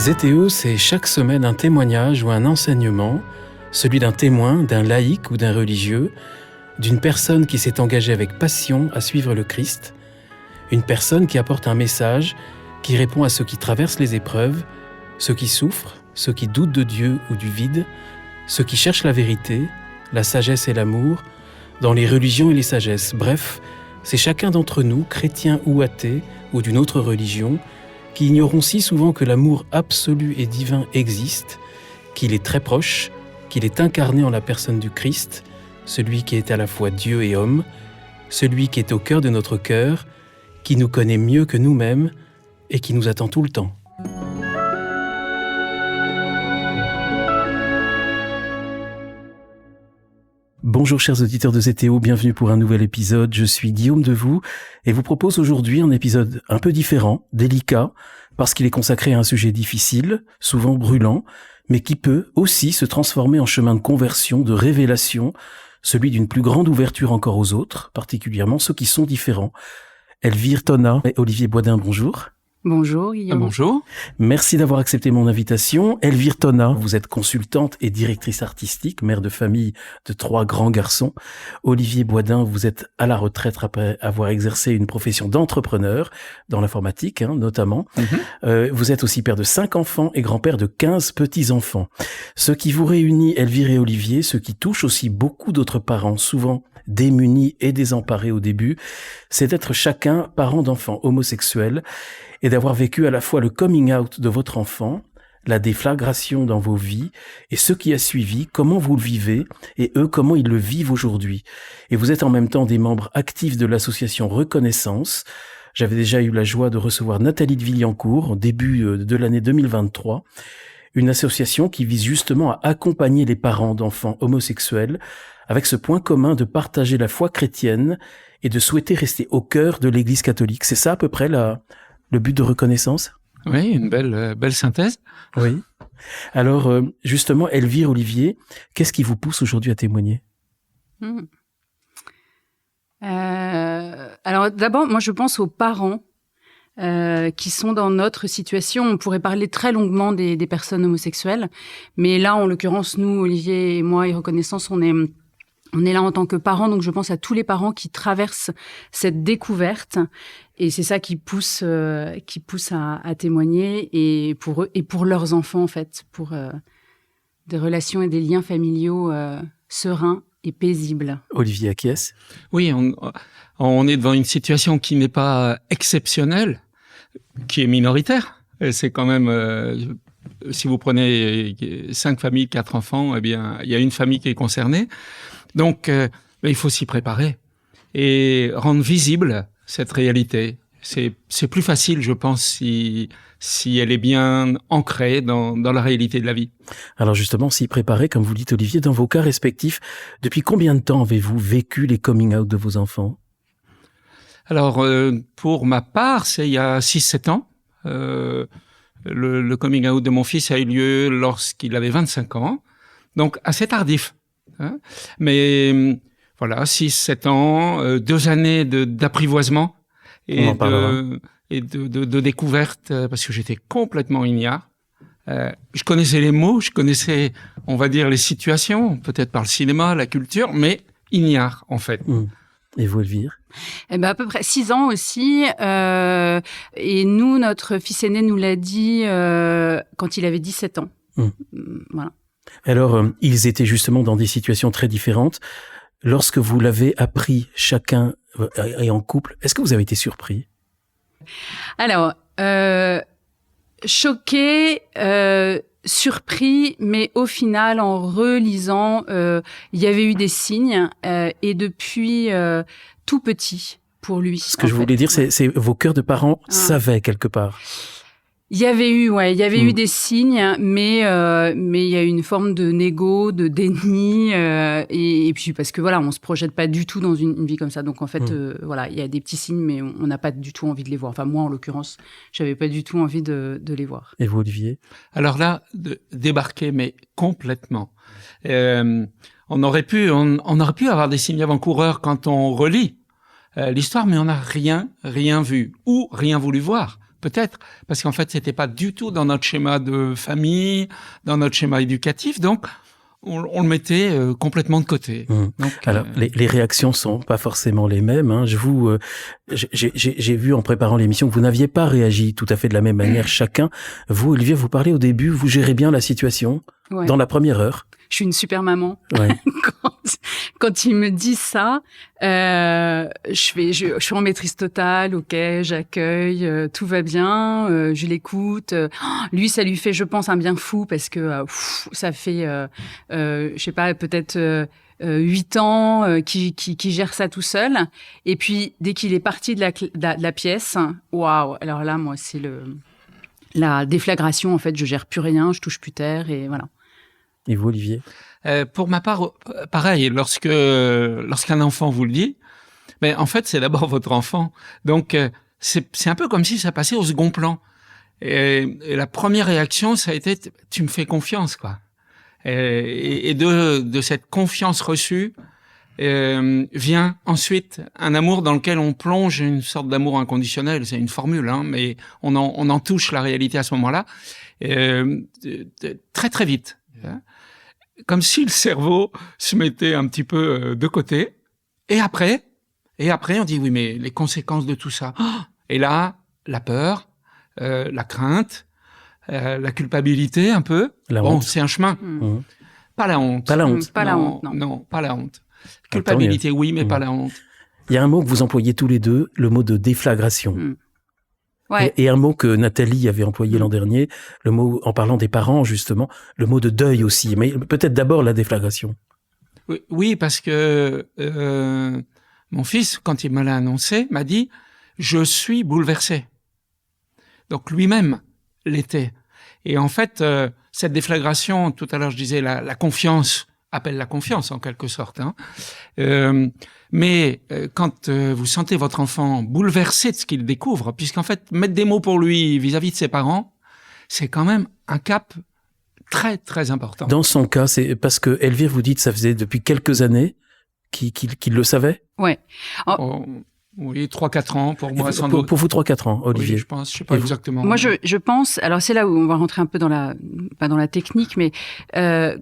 ZTO, c'est chaque semaine un témoignage ou un enseignement, celui d'un témoin, d'un laïc ou d'un religieux, d'une personne qui s'est engagée avec passion à suivre le Christ, une personne qui apporte un message, qui répond à ceux qui traversent les épreuves, ceux qui souffrent, ceux qui doutent de Dieu ou du vide, ceux qui cherchent la vérité, la sagesse et l'amour, dans les religions et les sagesses. Bref, c'est chacun d'entre nous, chrétien ou athée, ou d'une autre religion, qui ignorons si souvent que l'amour absolu et divin existe, qu'il est très proche, qu'il est incarné en la personne du Christ, celui qui est à la fois Dieu et homme, celui qui est au cœur de notre cœur, qui nous connaît mieux que nous-mêmes et qui nous attend tout le temps. Bonjour chers auditeurs de ZTO, bienvenue pour un nouvel épisode. Je suis Guillaume Devoux et vous propose aujourd'hui un épisode un peu différent, délicat, parce qu'il est consacré à un sujet difficile, souvent brûlant, mais qui peut aussi se transformer en chemin de conversion, de révélation, celui d'une plus grande ouverture encore aux autres, particulièrement ceux qui sont différents. Elvire Tonna et Olivier Boisdin, bonjour. Bonjour Guillaume. Bonjour. Merci d'avoir accepté mon invitation. Elvire Tonna, vous êtes consultante et directrice artistique, mère de famille de 3 grands garçons. Olivier Boisdin, vous êtes à la retraite après avoir exercé une profession d'entrepreneur dans l'informatique, notamment. Vous êtes aussi père de 5 enfants et grand-père de 15 petits-enfants. Ce qui vous réunit, Elvire et Olivier, ce qui touche aussi beaucoup d'autres parents, souvent démunis et désemparés au début, c'est d'être chacun parent d'enfants homosexuels et d'avoir vécu à la fois le coming out de votre enfant, la déflagration dans vos vies et ce qui a suivi, comment vous le vivez et eux, comment ils le vivent aujourd'hui. Et vous êtes en même temps des membres actifs de l'association Reconnaissance. J'avais déjà eu la joie de recevoir Nathalie de Villancourt au début de l'année 2023, une association qui vise justement à accompagner les parents d'enfants homosexuels avec ce point commun de partager la foi chrétienne et de souhaiter rester au cœur de l'Église catholique. C'est ça à peu près le but de Reconnaissance? Oui, une belle synthèse. Oui. Alors, justement, Elvire, Olivier, qu'est-ce qui vous pousse aujourd'hui à témoigner? Alors d'abord, moi je pense aux parents qui sont dans notre situation. On pourrait parler très longuement des personnes homosexuelles, mais là, en l'occurrence, nous, Olivier et moi, et Reconnaissance, on est là en tant que parents, donc je pense à tous les parents qui traversent cette découverte, et c'est ça qui pousse à témoigner, et pour eux et pour leurs enfants en fait, pour des relations et des liens familiaux sereins et paisibles. Olivier acquiesce. Oui, on est devant une situation qui n'est pas exceptionnelle, qui est minoritaire. Et c'est quand même, si vous prenez 5 familles, 4 enfants, eh bien, il y a une famille qui est concernée. Donc, il faut s'y préparer et rendre visible cette réalité. C'est plus facile, je pense, si elle est bien ancrée dans la réalité de la vie. Alors justement, s'y préparer, comme vous dites Olivier, dans vos cas respectifs, depuis combien de temps avez-vous vécu les coming out de vos enfants? Alors, pour ma part, c'est il y a 6-7 ans. Le coming out de mon fils a eu lieu lorsqu'il avait 25 ans, donc assez tardif. Mais voilà, 6-7 ans, 2 années d'apprivoisement et de découverte, parce que j'étais complètement ignare. Je connaissais les mots, je connaissais, on va dire, les situations, peut-être par le cinéma, la culture, mais ignare, en fait. Et vous, Elvire? À peu près 6 ans aussi. Et nous, notre fils aîné nous l'a dit quand il avait 17 ans. Voilà. Alors, ils étaient justement dans des situations très différentes. Lorsque vous l'avez appris chacun et en couple, est-ce que vous avez été surpris? Alors, choqué, surpris, mais au final, en relisant, il y avait eu des signes et depuis tout petit pour lui. Ce que je voulais dire, c'est vos cœurs de parents savaient quelque part. Il y avait eu des signes, mais il y a eu une forme de négo, de déni, et puis parce que voilà, on se projette pas du tout dans une vie comme ça. Donc en fait, voilà, il y a des petits signes, mais on n'a pas du tout envie de les voir. Enfin moi, en l'occurrence, j'avais pas du tout envie de les voir. Et vous, Olivier? Alors là, débarquer, mais complètement. On aurait pu avoir des signes avant-coureurs quand on relit l'histoire, mais on n'a rien vu ou rien voulu voir. peut-être, parce qu'en fait, c'était pas du tout dans notre schéma de famille, dans notre schéma éducatif, donc on le mettait complètement de côté. Donc, alors, les réactions sont pas forcément les mêmes. Hein. J'ai vu en préparant l'émission que vous n'aviez pas réagi tout à fait de la même manière chacun. Vous, Olivier, vous parlez au début, vous gérez bien la situation dans la première heure. Je suis une super maman. Ouais. Quand il me dit ça, je suis en maîtrise totale, ok, j'accueille, tout va bien, je l'écoute. Lui, ça lui fait, je pense, un bien fou parce que ça fait, je sais pas, peut-être 8 ans qui gère ça tout seul. Et puis, dès qu'il est parti de la pièce, waouh. Alors là, moi, c'est la déflagration. En fait, je gère plus rien, je touche plus terre et voilà. Et vous, Olivier? Pour ma part, pareil, lorsqu'un enfant vous le dit, mais en fait, c'est d'abord votre enfant. Donc, c'est un peu comme si ça passait au second plan. Et la première réaction, ça a été, tu me fais confiance, quoi. Et de cette confiance reçue, vient ensuite un amour dans lequel on plonge, une sorte d'amour inconditionnel. C'est une formule, hein, mais on en touche la réalité à ce moment-là, très très vite. Comme si le cerveau se mettait un petit peu de côté. Et après, on dit, oui, mais les conséquences de tout ça. Et là, la peur, la crainte, la culpabilité un peu. La bon, honte. c'est un chemin. Pas la honte. Pas la honte. Pas la honte, non. Non, pas la honte. Culpabilité, oui, mais pas la honte. Il y a un mot que vous employez tous les deux, le mot de déflagration. Ouais. Et un mot que Nathalie avait employé l'an dernier, le mot, en parlant des parents, justement, le mot de deuil aussi. Mais peut-être d'abord la déflagration. Oui, parce que mon fils, quand il me l'a annoncé, m'a dit « Je suis bouleversé ». Donc lui-même l'était. Et en fait, cette déflagration, tout à l'heure je disais, la confiance appelle la confiance en quelque sorte. Hein. Mais quand vous sentez votre enfant bouleversé de ce qu'il découvre, puisqu'en fait, mettre des mots pour lui vis-à-vis de ses parents, c'est quand même un cap très, très important. Dans son cas, c'est parce que Elvire, vous dites, ça faisait depuis quelques années qu'il le savait? Ouais. Oui, 3-4 ans pour moi, sans doute. Pour vous, 3-4 ans, Olivier. Oui, je pense, je sais pas exactement. Moi, je pense, alors c'est là où on va rentrer un peu pas dans la technique, mais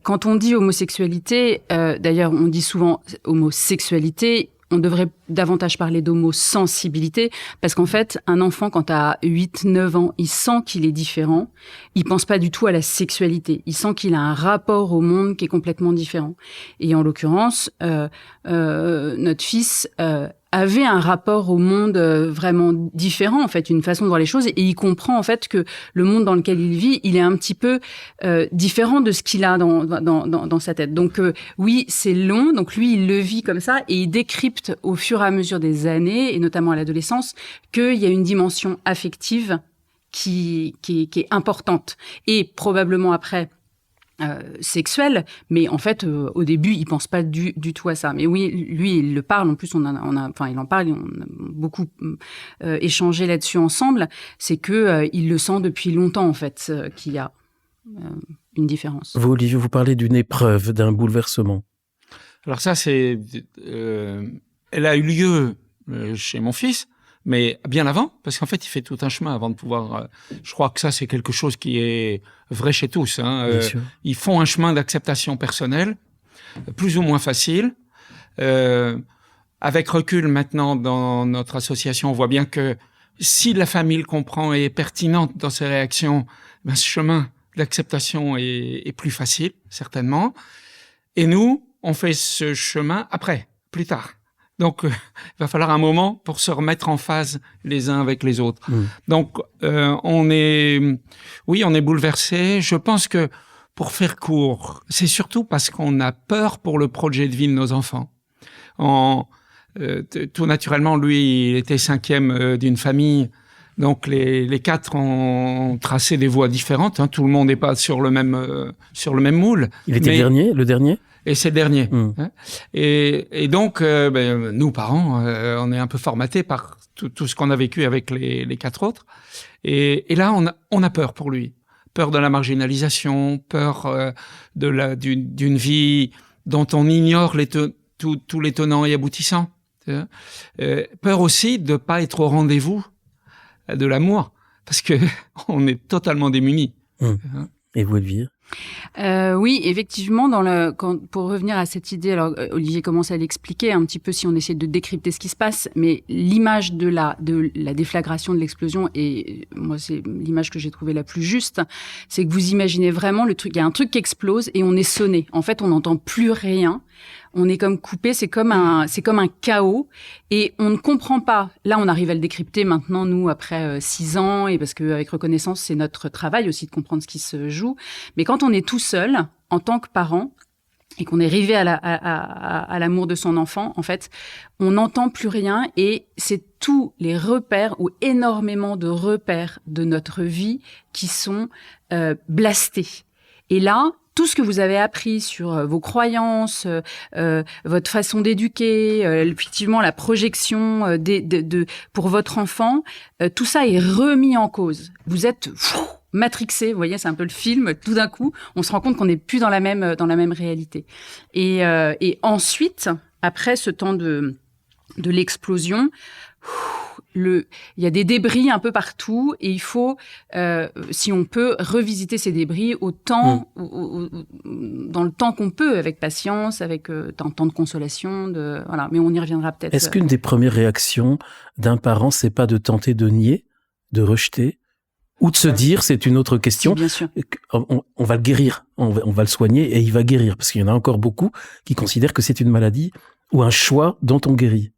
quand on dit homosexualité, d'ailleurs, on dit souvent homosexualité, on devrait davantage parler d'homosensibilité, parce qu'en fait, un enfant, quand à 8-9 ans, il sent qu'il est différent, il pense pas du tout à la sexualité. Il sent qu'il a un rapport au monde qui est complètement différent. Et en l'occurrence, notre fils avait un rapport au monde vraiment différent, en fait, une façon de voir les choses, et il comprend en fait que le monde dans lequel il vit, il est un petit peu différent de ce qu'il a dans sa tête. Donc oui, c'est long, donc lui, il le vit comme ça, et il décrypte au fur et à mesure des années, et notamment à l'adolescence, qu'il y a une dimension affective qui est importante. Et probablement après, sexuel, mais en fait, au début, il pense pas du tout à ça. Mais oui, lui, il le parle. En plus, il en parle. On a beaucoup échangé là-dessus ensemble. C'est que il le sent depuis longtemps, en fait, qu'il y a une différence. Vous, Olivier, vous parlez d'une épreuve, d'un bouleversement. Alors ça, elle a eu lieu chez mon fils, mais bien avant, parce qu'en fait, il fait tout un chemin avant de pouvoir... je crois que ça, c'est quelque chose qui est vrai chez tous. Hein. Ils font un chemin d'acceptation personnelle, plus ou moins facile. Avec recul maintenant, dans notre association, on voit bien que si la famille le comprend et est pertinente dans ses réactions, ben, ce chemin d'acceptation est plus facile, certainement. Et nous, on fait ce chemin après, plus tard. Donc, il va falloir un moment pour se remettre en phase les uns avec les autres. Donc, on est bouleversé. Je pense que, pour faire court, c'est surtout parce qu'on a peur pour le projet de vie de nos enfants. Tout naturellement, lui, il était 5e d'une famille. Donc, les 4 ont tracé des voies différentes. Hein. Tout le monde n'est pas sur le même moule. Il était le dernier? Et c'est le dernier. Hein. Et donc, nous, parents, on est un peu formatés par tout ce qu'on a vécu avec les 4 autres. Et là, on a peur pour lui. Peur de la marginalisation, peur d'une vie dont on ignore tous les tenants et aboutissants. Peur aussi de pas être au rendez-vous de l'amour. parce que on est totalement démunis. Et vous, Elvire? Oui, effectivement, pour revenir à cette idée, alors Olivier commence à l'expliquer un petit peu si on essaie de décrypter ce qui se passe, mais l'image de la déflagration de l'explosion, et moi c'est l'image que j'ai trouvée la plus juste, c'est que vous imaginez vraiment le truc, il y a un truc qui explose et on est sonné. En fait, on n'entend plus rien. On est comme coupé, c'est comme un chaos et on ne comprend pas. Là, on arrive à le décrypter maintenant, nous, après 6 ans, et parce qu'avec Reconnaissance, c'est notre travail aussi de comprendre ce qui se joue. Mais quand on est tout seul, en tant que parent, et qu'on est rivé à l'amour de son enfant, en fait, on n'entend plus rien et c'est tous les repères ou énormément de repères de notre vie qui sont blastés. Et là, tout ce que vous avez appris sur vos croyances, votre façon d'éduquer, effectivement la projection pour votre enfant, tout ça est remis en cause. Vous êtes matrixé, vous voyez, c'est un peu le film. Tout d'un coup, on se rend compte qu'on n'est plus dans la même réalité. Et ensuite, après ce temps de l'explosion, il y a des débris un peu partout et il faut, si on peut, revisiter ces débris dans le temps qu'on peut, avec patience, avec un temps de consolation, voilà. Mais on y reviendra peut-être. Est-ce qu'une des premières réactions d'un parent, c'est pas de tenter de nier, de rejeter, ou de se dire, c'est une autre question, bien sûr. On va le guérir, on va le soigner et il va guérir, parce qu'il y en a encore beaucoup qui considèrent que c'est une maladie ou un choix dont on guérit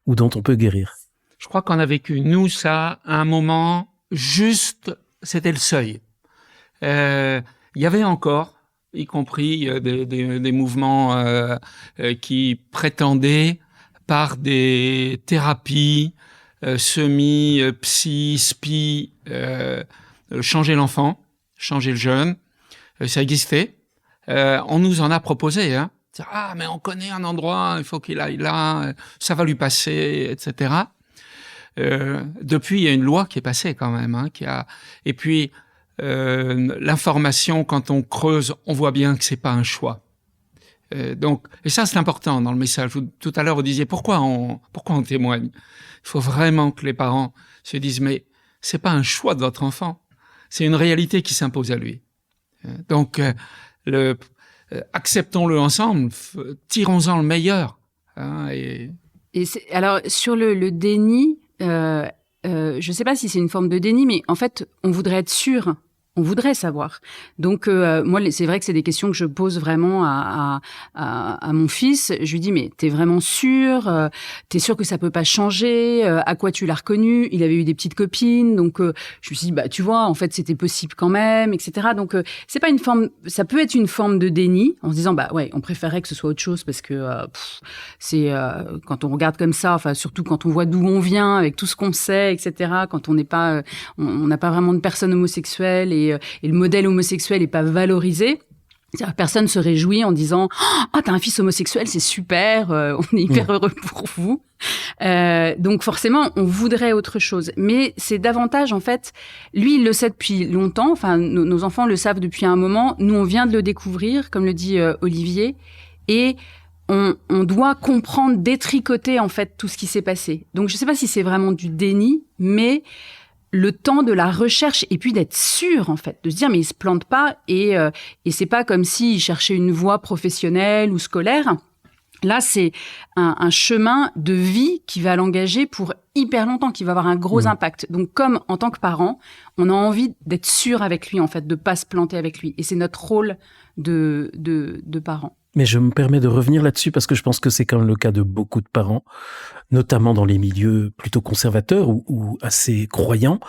ou dont on peut guérir. Je crois qu'on a vécu, nous, ça, à un moment, juste, c'était le seuil. Il y avait encore, y compris des mouvements qui prétendaient, par des thérapies semi-psy, spi, changer l'enfant, changer le jeune. Ça existait. On nous en a proposé, hein. Ah, mais on connaît un endroit, il faut qu'il aille là, ça va lui passer, etc. Depuis, il y a une loi qui est passée quand même, hein, et puis l'information, quand on creuse, on voit bien que c'est pas un choix. Et ça, c'est important dans le message. Tout à l'heure, vous disiez pourquoi on témoigne. Il faut vraiment que les parents se disent, mais c'est pas un choix de votre enfant, c'est une réalité qui s'impose à lui. Donc, acceptons-le ensemble, tirons-en le meilleur. Hein, alors, sur le déni, je ne sais pas si c'est une forme de déni, mais en fait, on voudrait être sûr. On voudrait savoir. Donc, moi, c'est vrai que c'est des questions que je pose vraiment à mon fils. Je lui dis, mais t'es vraiment sûr? T'es sûr que ça peut pas changer? À quoi tu l'as reconnu? Il avait eu des petites copines, donc je me suis dit, bah, tu vois, en fait, c'était possible quand même, etc. Donc, c'est pas une forme. Ça peut être une forme de déni, en se disant, bah ouais, on préférait que ce soit autre chose parce que c'est quand on regarde comme ça, enfin surtout quand on voit d'où on vient, avec tout ce qu'on sait, etc. Quand on n'est pas, on n'a pas vraiment de personnes homosexuelles et le modèle homosexuel est pas valorisé. C'est-à-dire, personne se réjouit en disant « Ah, t'as un fils homosexuel, c'est super, on est hyper heureux pour vous. » Donc forcément, on voudrait autre chose. Mais c'est davantage, en fait, lui, il le sait depuis longtemps, enfin, nos enfants le savent depuis un moment. Nous, on vient de le découvrir, comme le dit Olivier, et on doit comprendre, détricoter, en fait, tout ce qui s'est passé. Donc, je sais pas si c'est vraiment du déni, mais le temps de la recherche et puis d'être sûr, en fait, de se dire mais il se plante pas et c'est pas comme s'il cherchait une voie professionnelle ou scolaire. Là, c'est un chemin de vie qui va l'engager pour hyper longtemps, qui va avoir un gros impact. Donc, comme en tant que parent, on a envie d'être sûr avec lui, en fait, de pas se planter avec lui. Et c'est notre rôle de parent. Mais je me permets de revenir là-dessus parce que je pense que c'est quand même le cas de beaucoup de parents, notamment dans les milieux plutôt conservateurs ou assez croyants,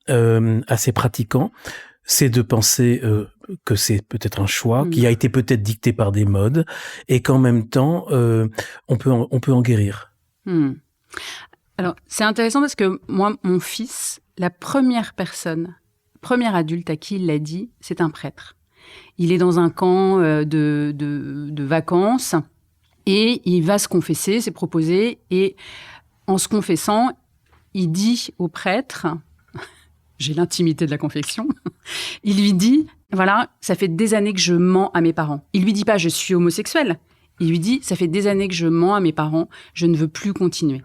assez pratiquants. C'est de penser que c'est peut-être un choix qui a été peut-être dicté par des modes et qu'en même temps, on peut en guérir. Alors, c'est intéressant parce que moi, mon fils, la première adulte à qui il l'a dit, c'est un prêtre. Il est dans un camp de vacances et il va se confesser, s'est proposé. Et en se confessant, il dit au prêtre, j'ai l'intimité de la confession, il lui dit, voilà, ça fait des années que je mens à mes parents. Il lui dit pas, je suis homosexuel. Il lui dit, ça fait des années que je mens à mes parents, je ne veux plus continuer.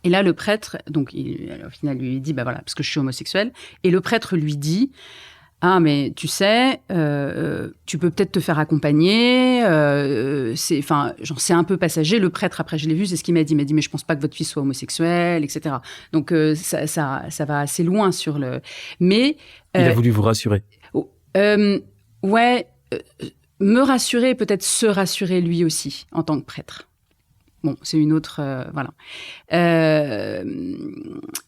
Et là, le prêtre, donc, au final, lui dit, bah voilà, parce que je suis homosexuel. Et le prêtre lui dit, ah, mais tu sais, tu peux peut-être te faire accompagner. C'est un peu passager. Le prêtre, après, je l'ai vu, c'est ce qu'il m'a dit. Il m'a dit, mais je pense pas que votre fils soit homosexuel, etc. Donc, ça va assez loin sur le. Mais. Il a voulu vous rassurer. Ouais, me rassurer, peut-être se rassurer lui aussi, en tant que prêtre. Bon, c'est une autre, voilà.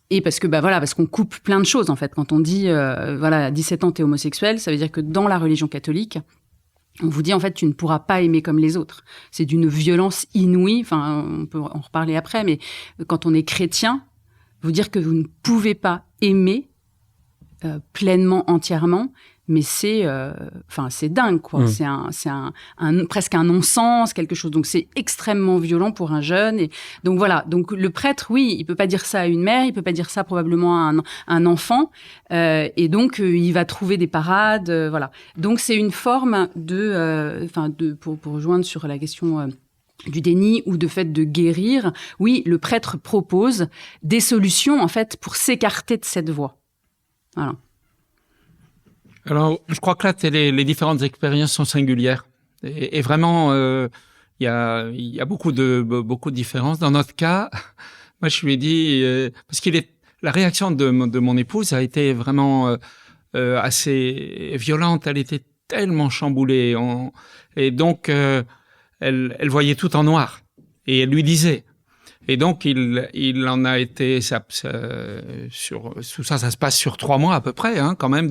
Et parce que, parce qu'on coupe plein de choses, en fait. Quand on dit, à 17 ans, t'es homosexuel, ça veut dire que dans la religion catholique, on vous dit, en fait, tu ne pourras pas aimer comme les autres. C'est d'une violence inouïe. Enfin, on peut en reparler après, mais quand on est chrétien, vous dire que vous ne pouvez pas aimer pleinement, entièrement, mais c'est dingue, quoi. C'est presque un non-sens, quelque chose. Donc, c'est extrêmement violent pour un jeune. Et donc, voilà. Donc, le prêtre, oui, il peut pas dire ça à une mère, il peut pas dire ça probablement à un enfant. Et donc, il va trouver des parades, voilà. Donc, c'est une forme pour rejoindre sur la question du déni ou de fait de guérir. Oui, le prêtre propose des solutions, en fait, pour s'écarter de cette voie. Voilà. Alors, je crois que là, les différentes expériences sont singulières. Et vraiment, il y a beaucoup de différences. Dans notre cas, moi, je lui ai dit, parce la réaction de mon épouse a été vraiment assez violente. Elle était tellement chamboulée. Et donc, elle voyait tout en noir. Et elle lui disait. Et donc, il en a été, tout ça se passe sur 3 mois à peu près, hein, quand même,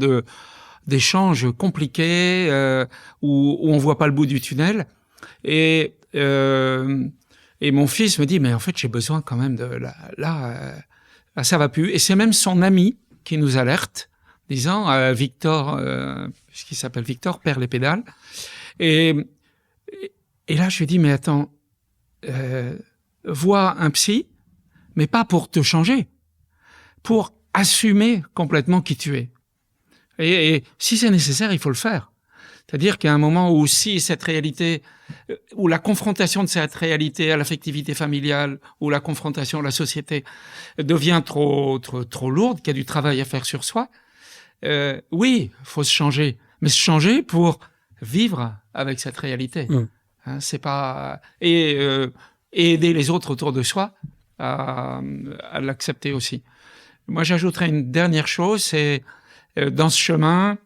d'échanges compliqués où on voit pas le bout du tunnel. Et mon fils me dit, mais en fait, j'ai besoin quand même de là, ça va plus. Et c'est même son ami qui nous alerte, disant, Victor, puisqu'il s'appelle Victor, perd les pédales. Et là, je lui dis, mais attends, vois un psy, mais pas pour te changer, pour assumer complètement qui tu es. Et si c'est nécessaire, il faut le faire. C'est-à-dire qu'il y a un moment où si cette réalité, ou la confrontation de cette réalité à l'affectivité familiale, ou la confrontation à la société devient trop lourde, qu'il y a du travail à faire sur soi, oui, faut se changer. Mais se changer pour vivre avec cette réalité. Hein, c'est pas et aider les autres autour de soi à l'accepter aussi. Moi, j'ajouterais une dernière chose, c'est dans ce chemin,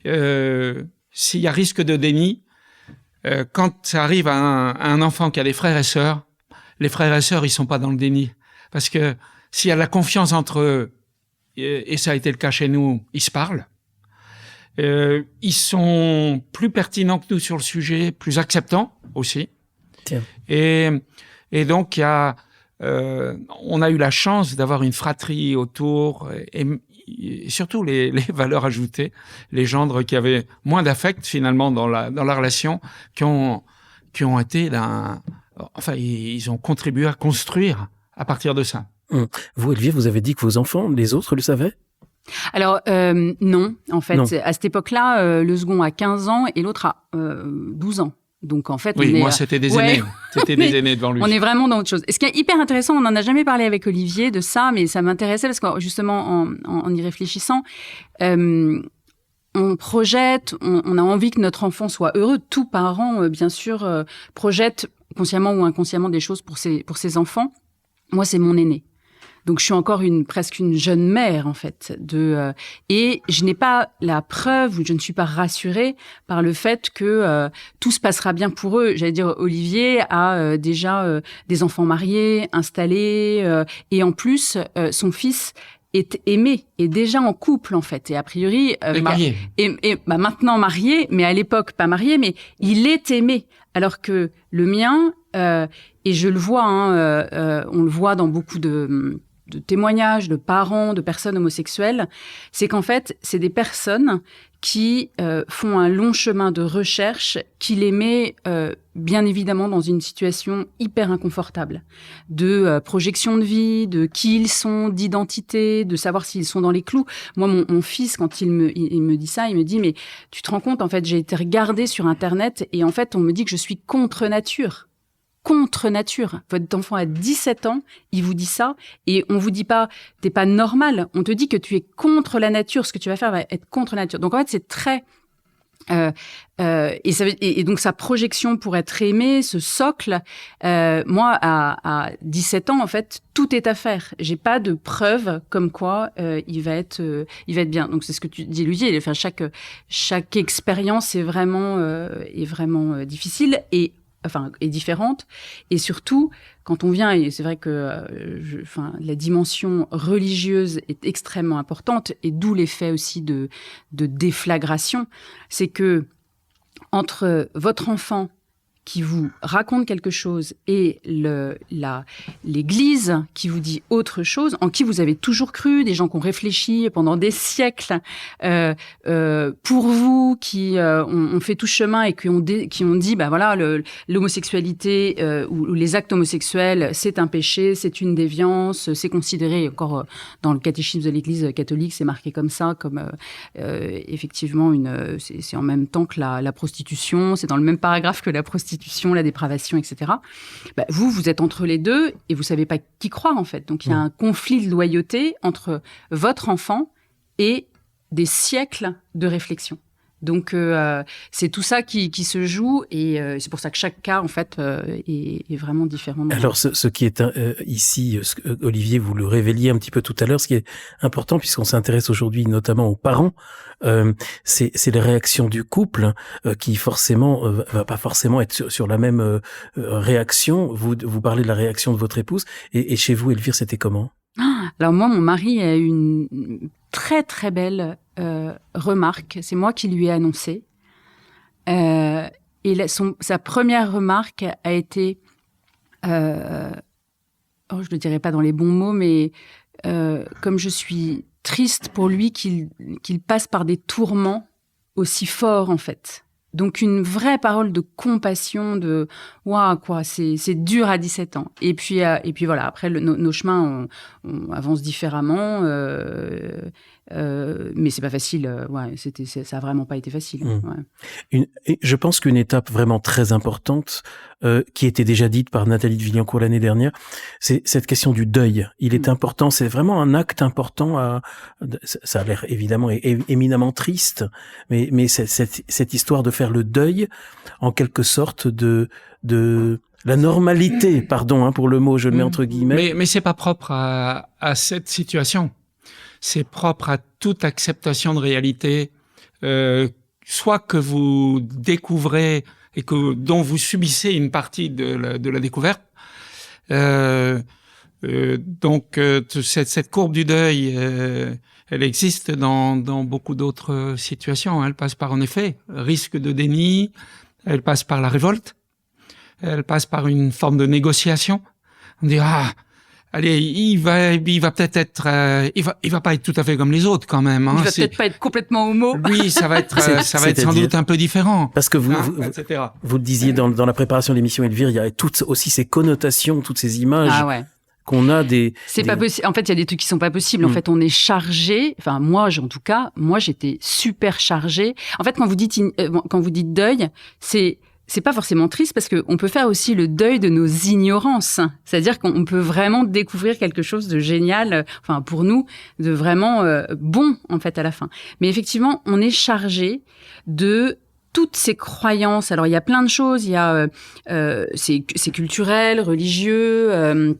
s'il y a risque de déni, quand ça arrive à un enfant qui a des frères et sœurs, les frères et sœurs, ils sont pas dans le déni. Parce que s'il y a de la confiance entre eux, et ça a été le cas chez nous, ils se parlent. Ils sont plus pertinents que nous sur le sujet, plus acceptants aussi. Tiens. Et donc, on a eu la chance d'avoir une fratrie autour et surtout les valeurs ajoutées, les gendres qui avaient moins d'affect finalement dans la relation, qui ont été ils ont contribué à construire à partir de ça. Vous, Olivier, vous avez dit que vos enfants, les autres, le savaient ? Alors, non, en fait. Non. À cette époque-là, le second a 15 ans et l'autre a 12 ans. Donc, en fait, oui, moi, c'était des aînés. C'était des aînés devant lui. On est vraiment dans autre chose. Et ce qui est hyper intéressant, on n'en a jamais parlé avec Olivier de ça, mais ça m'intéressait parce que, justement, en y réfléchissant, on projette, on a envie que notre enfant soit heureux. Tout parent, bien sûr, projette consciemment ou inconsciemment des choses pour ses enfants. Moi, c'est mon aîné. Donc, je suis encore presque une jeune mère, en fait. Et je n'ai pas la preuve, ou je ne suis pas rassurée par le fait que tout se passera bien pour eux. J'allais dire, Olivier a déjà des enfants mariés, installés, et en plus, son fils est aimé, est déjà en couple, en fait. Et a priori... marié. Maintenant marié, mais à l'époque pas marié, mais il est aimé. Alors que le mien, et je le vois, on le voit dans beaucoup de témoignages de parents, de personnes homosexuelles, c'est qu'en fait, c'est des personnes qui font un long chemin de recherche, qui les met bien évidemment dans une situation hyper inconfortable, de projection de vie, de qui ils sont, d'identité, de savoir s'ils sont dans les clous. Moi, mon fils, quand il me dit ça, il me dit « Mais tu te rends compte, en fait, j'ai été regardée sur Internet et en fait, on me dit que je suis contre nature. » contre nature. Votre enfant a 17 ans, il vous dit ça, et on vous dit pas, t'es pas normal. On te dit que tu es contre la nature. Ce que tu vas faire va être contre nature. Donc en fait, c'est très et donc sa projection pour être aimé, ce socle, moi à 17 ans en fait tout est à faire. J'ai pas de preuves comme quoi il va être bien. Donc c'est ce que tu dis, Olivier. Enfin chaque expérience est vraiment difficile et différente. Et surtout, quand on vient, et c'est vrai que la dimension religieuse est extrêmement importante, et d'où l'effet aussi de déflagration, c'est que entre votre enfant qui vous raconte quelque chose et l'Église qui vous dit autre chose, en qui vous avez toujours cru, des gens qui ont réfléchi pendant des siècles pour vous, qui ont fait tout chemin et qui ont dit, bah voilà, l'homosexualité ou les actes homosexuels, c'est un péché, c'est une déviance, c'est considéré encore dans le catéchisme de l'Église catholique, c'est marqué comme ça, comme effectivement c'est en même temps que la prostitution, c'est dans le même paragraphe que la prostitution, la dépravation, etc. Bah, vous êtes entre les deux et vous savez pas qui croire, en fait. Donc, il y a un conflit de loyauté entre votre enfant et des siècles de réflexion. Donc, c'est tout ça qui se joue et c'est pour ça que chaque cas, en fait, est vraiment différent. Alors, ce qui est ici, Olivier, vous le révéliez un petit peu tout à l'heure, ce qui est important, puisqu'on s'intéresse aujourd'hui notamment aux parents, c'est les réactions du couple qui forcément va pas forcément être sur la même réaction. Vous parlez de la réaction de votre épouse, et chez vous, Elvire, c'était comment? Alors moi, mon mari a eu une très très belle remarque. C'est moi qui lui ai annoncé. Et sa première remarque a été, je le dirais pas dans les bons mots, mais comme je suis triste pour lui qu'il passe par des tourments aussi forts, en fait. Donc une vraie parole de compassion, de waouh quoi, c'est dur à 17 ans. Et puis voilà, après nos chemins on avance différemment, mais c'est pas facile. Ça a vraiment pas été facile. Ouais. Je pense qu'une étape vraiment très importante qui était déjà dite par Nathalie de Villancourt l'année dernière, c'est cette question du deuil. Il est important, c'est vraiment un acte important. Ça a l'air évidemment éminemment triste, mais cette histoire de faire le deuil, en quelque sorte de la normalité, pardon pour le mot, je le mets entre guillemets. Mais c'est pas propre à cette situation. C'est propre à toute acceptation de réalité, soit que vous découvrez et dont vous subissez une partie de la découverte. Donc cette courbe du deuil, elle existe dans beaucoup d'autres situations. Elle passe par, en effet, risque de déni, elle passe par la révolte, elle passe par une forme de négociation. On dit allez, il va peut-être être, il va pas être tout à fait comme les autres quand même. Il va peut-être pas être complètement homo. Oui, ça va être sans doute un peu différent. Parce que vous le disiez dans la préparation de l'émission, Elvire, il y a toutes aussi ces connotations, toutes ces images. Ah ouais. Qu'on a c'est pas possible. En fait, il y a des trucs qui sont pas possibles. En fait, on est chargé. Enfin, moi, j'étais super chargée. En fait, quand vous dites deuil, c'est pas forcément triste parce que on peut faire aussi le deuil de nos ignorances. C'est-à-dire qu'on peut vraiment découvrir quelque chose de génial, enfin pour nous, de vraiment bon en fait à la fin. Mais effectivement, on est chargé de toutes ces croyances. Alors il y a plein de choses. Il y a c'est culturel, religieux.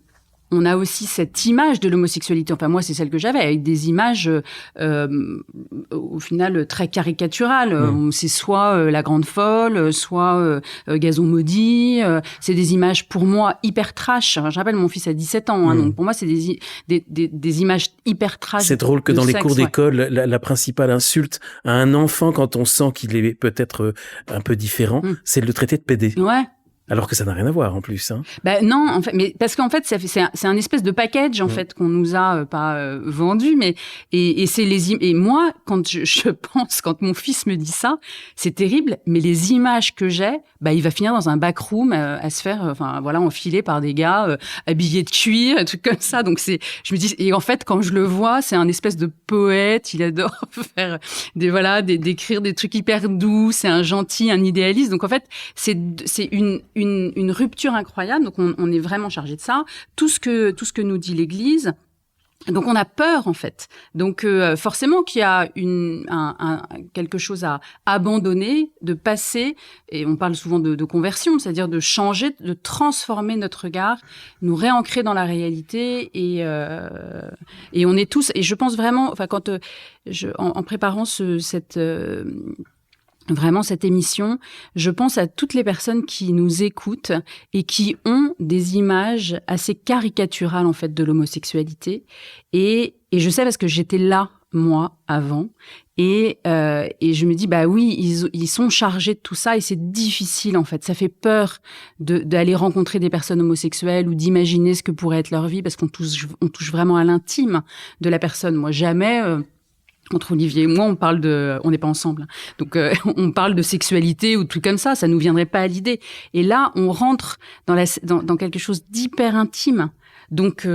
On a aussi cette image de l'homosexualité. Enfin, moi, c'est celle que j'avais, avec des images, au final, très caricaturales. C'est soit la grande folle, soit Gazon maudit. C'est des images, pour moi, hyper trash. Je rappelle, mon fils a 17 ans, donc pour moi, c'est des images hyper trash. C'est drôle que dans les cours d'école, la principale insulte à un enfant, quand on sent qu'il est peut-être un peu différent, c'est de le traiter de pédé. Ouais. Alors que ça n'a rien à voir en plus. Ben non, en fait, mais parce qu'en fait c'est un espèce de package en fait qu'on nous a pas vendu, mais et moi quand je pense, quand mon fils me dit ça, c'est terrible, mais les images que j'ai, il va finir dans un backroom à se faire enfilé par des gars habillés de cuir, un truc comme ça. Donc je me dis, et en fait quand je le vois, c'est un espèce de poète, il adore faire d'écrire des trucs hyper doux, c'est un gentil, un idéaliste. Donc en fait c'est une une rupture incroyable. Donc on est vraiment chargé de ça. Tout ce que nous dit l'Église. Donc on a peur en fait. Donc forcément qu'il y a quelque chose à abandonner, de passer, et on parle souvent de conversion, c'est-à-dire de changer, de transformer notre regard, nous réancrer dans la réalité, et on est tous. Et je pense vraiment, enfin quand en préparant vraiment cette émission, je pense à toutes les personnes qui nous écoutent et qui ont des images assez caricaturales en fait de l'homosexualité, et je sais parce que j'étais là moi avant, et je me dis bah oui, ils sont chargés de tout ça, et c'est difficile en fait, ça fait peur d'aller rencontrer des personnes homosexuelles ou d'imaginer ce que pourrait être leur vie, parce qu'on touche vraiment à l'intime de la personne. Moi jamais entre Olivier et moi, on n'est pas ensemble, donc on parle de sexualité ou de trucs comme ça nous viendrait pas à l'idée. Et là, on rentre dans quelque chose d'hyper intime, donc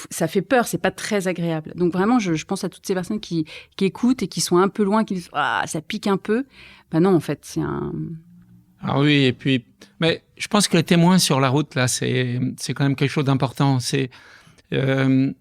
ça fait peur, c'est pas très agréable. Donc vraiment, je pense à toutes ces personnes qui écoutent et qui sont un peu loin, qui disent ah ça pique un peu. Ben non, en fait, c'est un. Ah oui, et puis, mais je pense que les témoins sur la route là, c'est quand même quelque chose d'important. C'est la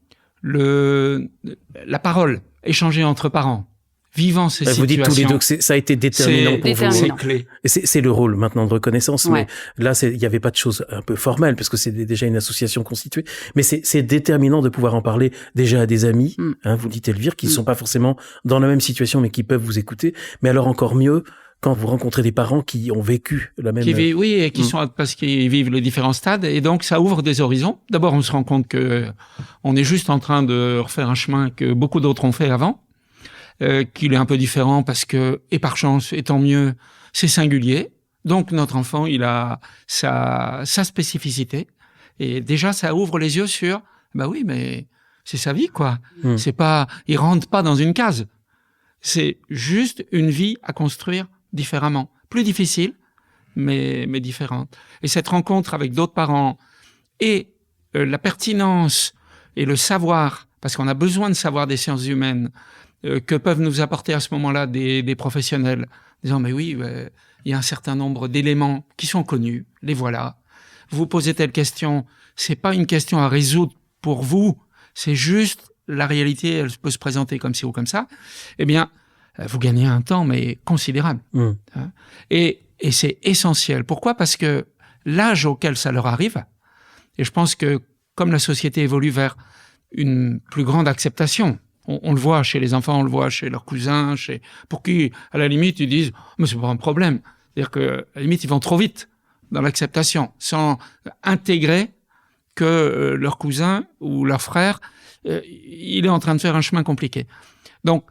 parole échangée entre parents, vivant ces situations. Vous dites tous les deux que ça a été déterminant pour vous. C'est clé. C'est le rôle maintenant de reconnaissance, ouais. Mais là, il n'y avait pas de choses un peu formelles, parce que c'est déjà une association constituée. Mais c'est déterminant de pouvoir en parler déjà à des amis, vous dites Elvire, qui ne sont pas forcément dans la même situation, mais qui peuvent vous écouter. Mais alors encore mieux, quand vous rencontrez des parents qui ont vécu la même... Oui, et qui sont, parce qu'ils vivent les différents stades, et donc ça ouvre des horizons. D'abord, on se rend compte que on est juste en train de refaire un chemin que beaucoup d'autres ont fait avant, qu'il est un peu différent parce que, et par chance, et tant mieux, c'est singulier. Donc notre enfant, il a sa spécificité, et déjà ça ouvre les yeux sur, bah oui, mais c'est sa vie, quoi. C'est pas, il rentre pas dans une case. C'est juste une vie à construire différemment, plus difficile, mais différente. Et cette rencontre avec d'autres parents et la pertinence et le savoir, parce qu'on a besoin de savoir des sciences humaines que peuvent nous apporter à ce moment-là des professionnels, disant mais oui, il y a un certain nombre d'éléments qui sont connus, les voilà. Vous posez telle question, c'est pas une question à résoudre pour vous, c'est juste la réalité, elle peut se présenter comme ci ou comme ça. Eh bien, vous gagnez un temps, mais considérable. Et c'est essentiel. Pourquoi ? Parce que l'âge auquel ça leur arrive, et je pense que comme la société évolue vers une plus grande acceptation, on le voit chez les enfants, on le voit chez leurs cousins, pour qui, à la limite, ils disent « mais c'est pas un problème ». C'est-à-dire que, à la limite, ils vont trop vite dans l'acceptation, sans intégrer que leur cousin ou leur frère, il est en train de faire un chemin compliqué. Donc,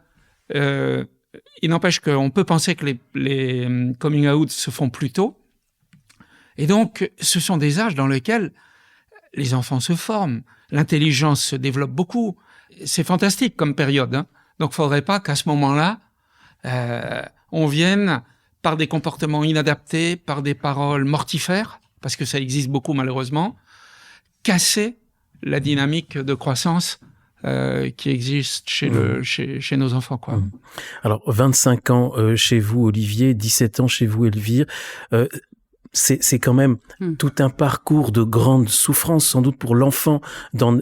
il n'empêche qu'on peut penser que les coming out se font plus tôt. Et donc, ce sont des âges dans lesquels les enfants se forment, l'intelligence se développe beaucoup. C'est fantastique comme période. Donc, il ne faudrait pas qu'à ce moment-là, on vienne, par des comportements inadaptés, par des paroles mortifères, parce que ça existe beaucoup malheureusement, casser la dynamique de croissance qui existe chez nos enfants, quoi. Alors, 25 ans chez vous, Olivier, 17 ans chez vous, Elvire. C'est quand même tout un parcours de grande souffrance, sans doute pour l'enfant,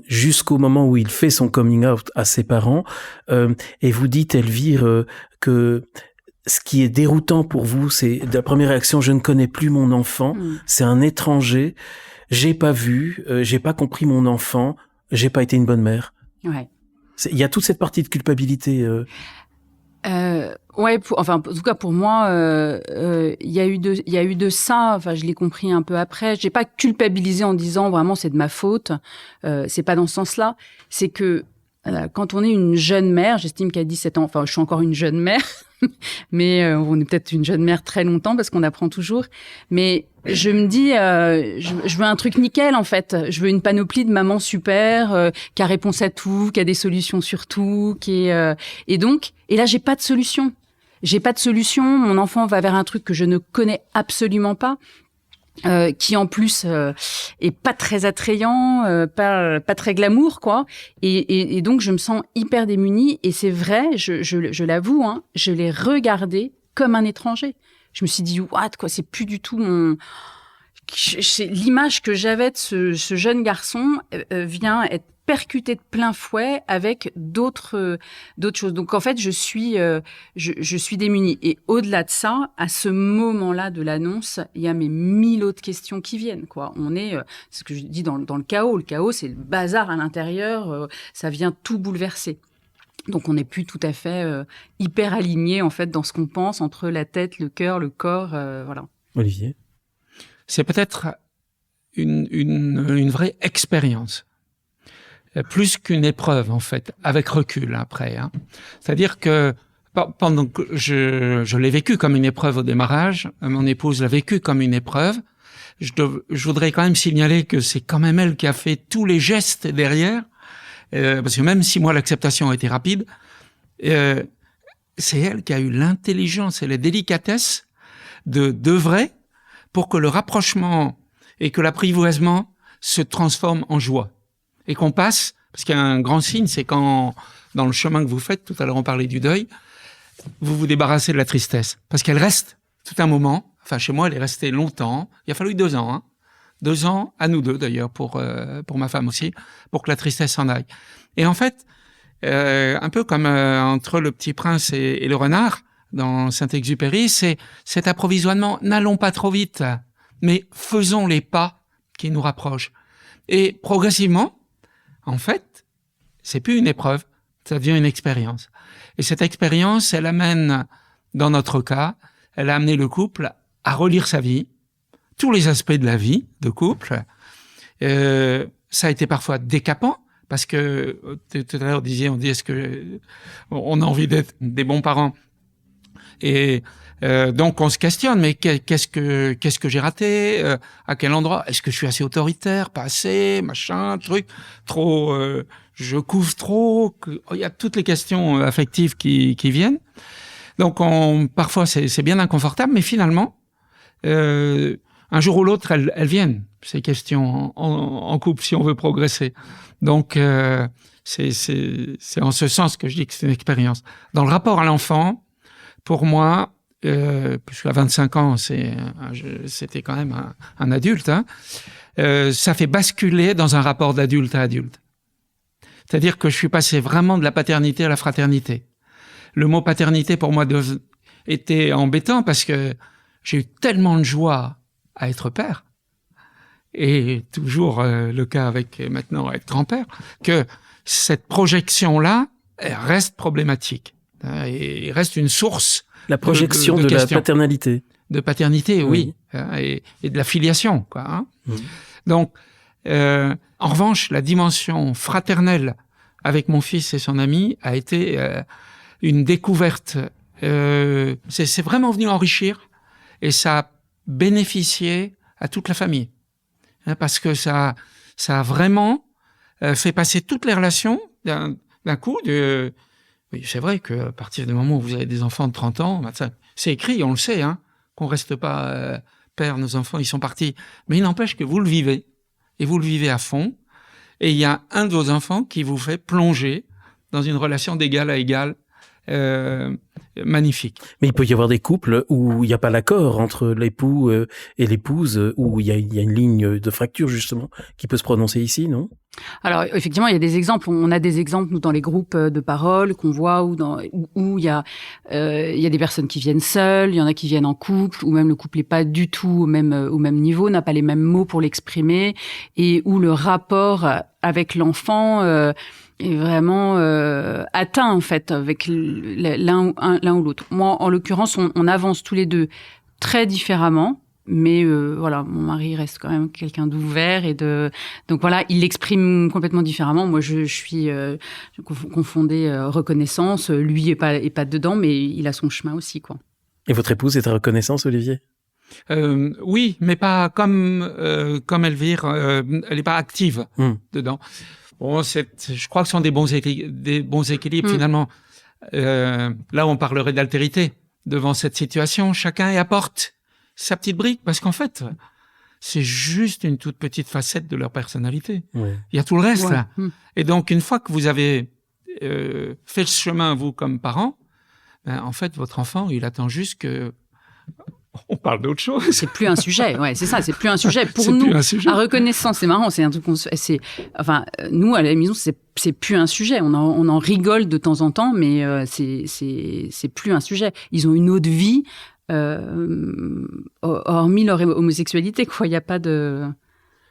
jusqu'au moment où il fait son coming out à ses parents. Et vous dites, Elvire, que ce qui est déroutant pour vous, c'est la première réaction, je ne connais plus mon enfant, c'est un étranger, j'ai pas vu, j'ai pas compris mon enfant, j'ai pas été une bonne mère. Ouais. Il y a toute cette partie de culpabilité. Ouais, en tout cas pour moi, il y a eu de ça. Enfin, je l'ai compris un peu après. J'ai pas culpabilisé en disant vraiment c'est de ma faute. C'est pas dans ce sens-là. C'est que quand on est une jeune mère, j'estime qu'à 17 ans, enfin, je suis encore une jeune mère, mais on est peut-être une jeune mère très longtemps parce qu'on apprend toujours. Mais je me dis, je veux un truc nickel, en fait. Je veux une panoplie de maman super, qui a réponse à tout, qui a des solutions sur tout, et là, j'ai pas de solution. J'ai pas de solution. Mon enfant va vers un truc que je ne connais absolument pas. Qui en plus est pas très attrayant, pas très glamour, quoi. Et donc je me sens hyper démunie. Et c'est vrai, je l'avoue, je l'ai regardé comme un étranger. Je me suis dit what, quoi, c'est plus du tout mon. l'image que j'avais de ce jeune garçon vient être percutée de plein fouet avec d'autres choses. Donc en fait, je suis démunie. Et au-delà de ça, à ce moment-là de l'annonce, il y a mes 1000 autres questions qui viennent, quoi. On est, c'est ce que je dis dans le chaos. Le chaos, c'est le bazar à l'intérieur. Ça vient tout bouleverser. Donc on n'est plus tout à fait hyper aligné en fait dans ce qu'on pense entre la tête, le cœur, le corps, voilà. Olivier? C'est peut-être une vraie expérience, plus qu'une épreuve en fait, avec recul après. Hein. C'est-à-dire que pendant que je l'ai vécu comme une épreuve au démarrage, mon épouse l'a vécu comme une épreuve. Je voudrais quand même signaler que c'est quand même elle qui a fait tous les gestes derrière, parce que même si moi l'acceptation a été rapide, c'est elle qui a eu l'intelligence et la délicatesse d'œuvrer pour que le rapprochement et que l'apprivoisement se transforme en joie. Et qu'on passe, parce qu'il y a un grand signe, c'est quand, dans le chemin que vous faites, tout à l'heure on parlait du deuil, vous vous débarrassez de la tristesse. Parce qu'elle reste tout un moment, enfin chez moi elle est restée longtemps, il a fallu 2 ans, hein. 2 ans, à nous deux d'ailleurs, pour ma femme aussi, pour que la tristesse s'en aille. Et en fait, un peu comme entre le Petit Prince et le renard, dans Saint-Exupéry, c'est cet approvisionnement. N'allons pas trop vite, mais faisons les pas qui nous rapprochent. Et progressivement, en fait, c'est plus une épreuve, ça devient une expérience. Et cette expérience, elle amène, dans notre cas, elle a amené le couple à relire sa vie, tous les aspects de la vie de couple. Ça a été parfois décapant, parce que tout à l'heure on dit est-ce que on a envie d'être des bons parents? Et donc on se questionne, mais qu'est-ce que j'ai raté, à quel endroit, est-ce que je suis assez autoritaire, pas assez, machin, truc, trop, je couvre trop, il y a toutes les questions affectives qui viennent. Donc parfois c'est bien inconfortable, mais finalement un jour ou l'autre elles viennent, ces questions en couple, si on veut progresser. Donc c'est en ce sens que je dis que c'est une expérience. Dans le rapport à l'enfant, pour moi, puisque à 25 ans, c'était quand même un adulte, hein, ça fait basculer dans un rapport d'adulte à adulte. C'est-à-dire que je suis passé vraiment de la paternité à la fraternité. Le mot paternité, pour moi, était embêtant parce que j'ai eu tellement de joie à être père, et toujours le cas avec maintenant être grand-père, que cette projection-là reste problématique. Et reste une source. La projection de la paternalité. De paternité, oui. Et de la filiation, quoi. Hein. Donc, en revanche, la dimension fraternelle avec mon fils et son ami a été une découverte. C'est vraiment venu enrichir, et ça a bénéficié à toute la famille. Hein, parce que ça a vraiment fait passer toutes les relations d'un coup de... Oui, c'est vrai qu'à partir du moment où vous avez des enfants de 30 ans, c'est écrit, on le sait, hein, qu'on reste pas père, nos enfants, ils sont partis. Mais il n'empêche que vous le vivez, et vous le vivez à fond, et il y a un de vos enfants qui vous fait plonger dans une relation d'égal à égal magnifique. Mais il peut y avoir des couples où il n'y a pas l'accord entre l'époux et l'épouse, où il y a une ligne de fracture, justement, qui peut se prononcer ici, non? Alors, effectivement, il y a des exemples. On a des exemples, nous, dans les groupes de parole qu'on voit, où il y a des personnes qui viennent seules, il y en a qui viennent en couple, ou même le couple n'est pas du tout au même niveau, n'a pas les mêmes mots pour l'exprimer, et où le rapport avec l'enfant est vraiment atteint, en fait, avec l'un ou l'autre. Moi, en l'occurrence, on avance tous les deux très différemment. Mais voilà, mon mari reste quand même quelqu'un d'ouvert donc voilà, il l'exprime complètement différemment. Moi, je suis confondée reconnaissance. Lui est pas dedans, mais il a son chemin aussi, quoi. Et votre épouse est à reconnaissance, Olivier? Oui, mais pas comme Elvire. Elle est pas active dedans. Bon, je crois que ce sont des bons équilibres finalement. Là, on parlerait d'altérité devant cette situation. Chacun y apporte sa petite brique, parce qu'en fait, c'est juste une toute petite facette de leur personnalité. Ouais. Il y a tout le reste, là. Et donc, une fois que vous avez fait le chemin, vous, comme parent, en fait, votre enfant, il attend juste que on parle d'autre chose. C'est plus un sujet, ouais, c'est ça, c'est plus un sujet. Pour C'est nous, plus un sujet. à reconnaissance, c'est marrant, c'est un truc nous, à la maison, c'est plus un sujet. On en rigole de temps en temps, mais c'est plus un sujet. Ils ont une autre vie, hormis leur homosexualité, quoi. Il n'y a pas de...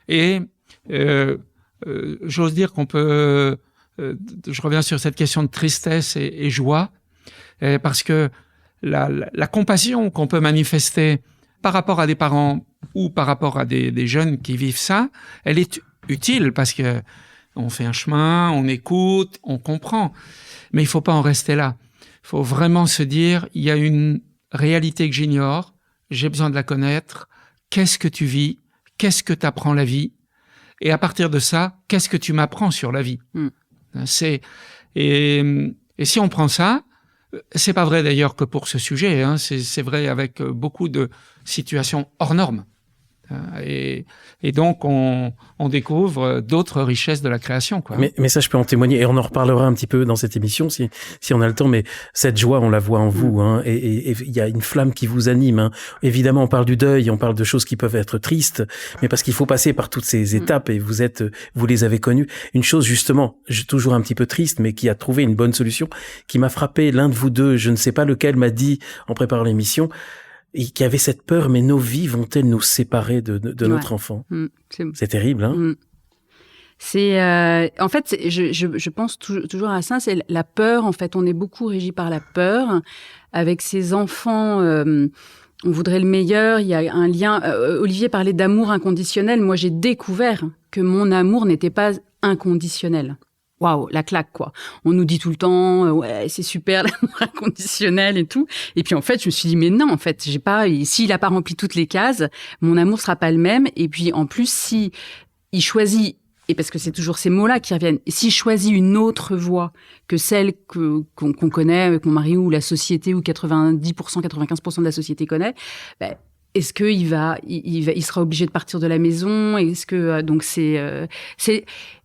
Et j'ose dire qu'on peut... je reviens sur cette question de tristesse et joie, parce que la compassion qu'on peut manifester par rapport à des parents ou par rapport à des jeunes qui vivent ça, elle est utile parce que on fait un chemin, on écoute, on comprend. Mais il faut pas en rester là. Il faut vraiment se dire, il y a une réalité que j'ignore, j'ai besoin de la connaître. Qu'est-ce que tu vis? Qu'est-ce que t'apprend la vie? Et à partir de ça, qu'est-ce que tu m'apprends sur la vie? Et si on prend ça, c'est pas vrai d'ailleurs que pour ce sujet, hein, c'est vrai avec beaucoup de situations hors normes. Et donc on découvre d'autres richesses de la création, quoi. Mais ça, je peux en témoigner, et on en reparlera un petit peu dans cette émission si on a le temps. Mais cette joie, on la voit en vous, hein, et il y a une flamme qui vous anime. Hein. Évidemment, on parle du deuil, on parle de choses qui peuvent être tristes, mais parce qu'il faut passer par toutes ces étapes, et vous les avez connues. Une chose justement, toujours un petit peu triste, mais qui a trouvé une bonne solution, qui m'a frappé. L'un de vous deux, je ne sais pas lequel, m'a dit en préparant l'émission, et qui avait cette peur, mais nos vies vont-elles nous séparer de notre enfant? C'est terrible, hein? C'est en fait, je pense toujours à ça. C'est la peur. En fait, on est beaucoup régi par la peur. Avec ses enfants, on voudrait le meilleur. Il y a un lien. Olivier parlait d'amour inconditionnel. Moi, j'ai découvert que mon amour n'était pas inconditionnel. Waouh, la claque, quoi. On nous dit tout le temps, ouais, c'est super, l'amour inconditionnel et tout. Et puis, en fait, je me suis dit, mais non, en fait, s'il a pas rempli toutes les cases, mon amour sera pas le même. Et puis, en plus, si il choisit, et parce que c'est toujours ces mots-là qui reviennent, s'il choisit une autre voie que celle qu'on connaît avec mon mari ou la société ou 90%, 95% de la société connaît, ben, est-ce qu'il il sera obligé de partir de la maison? Est-ce que, donc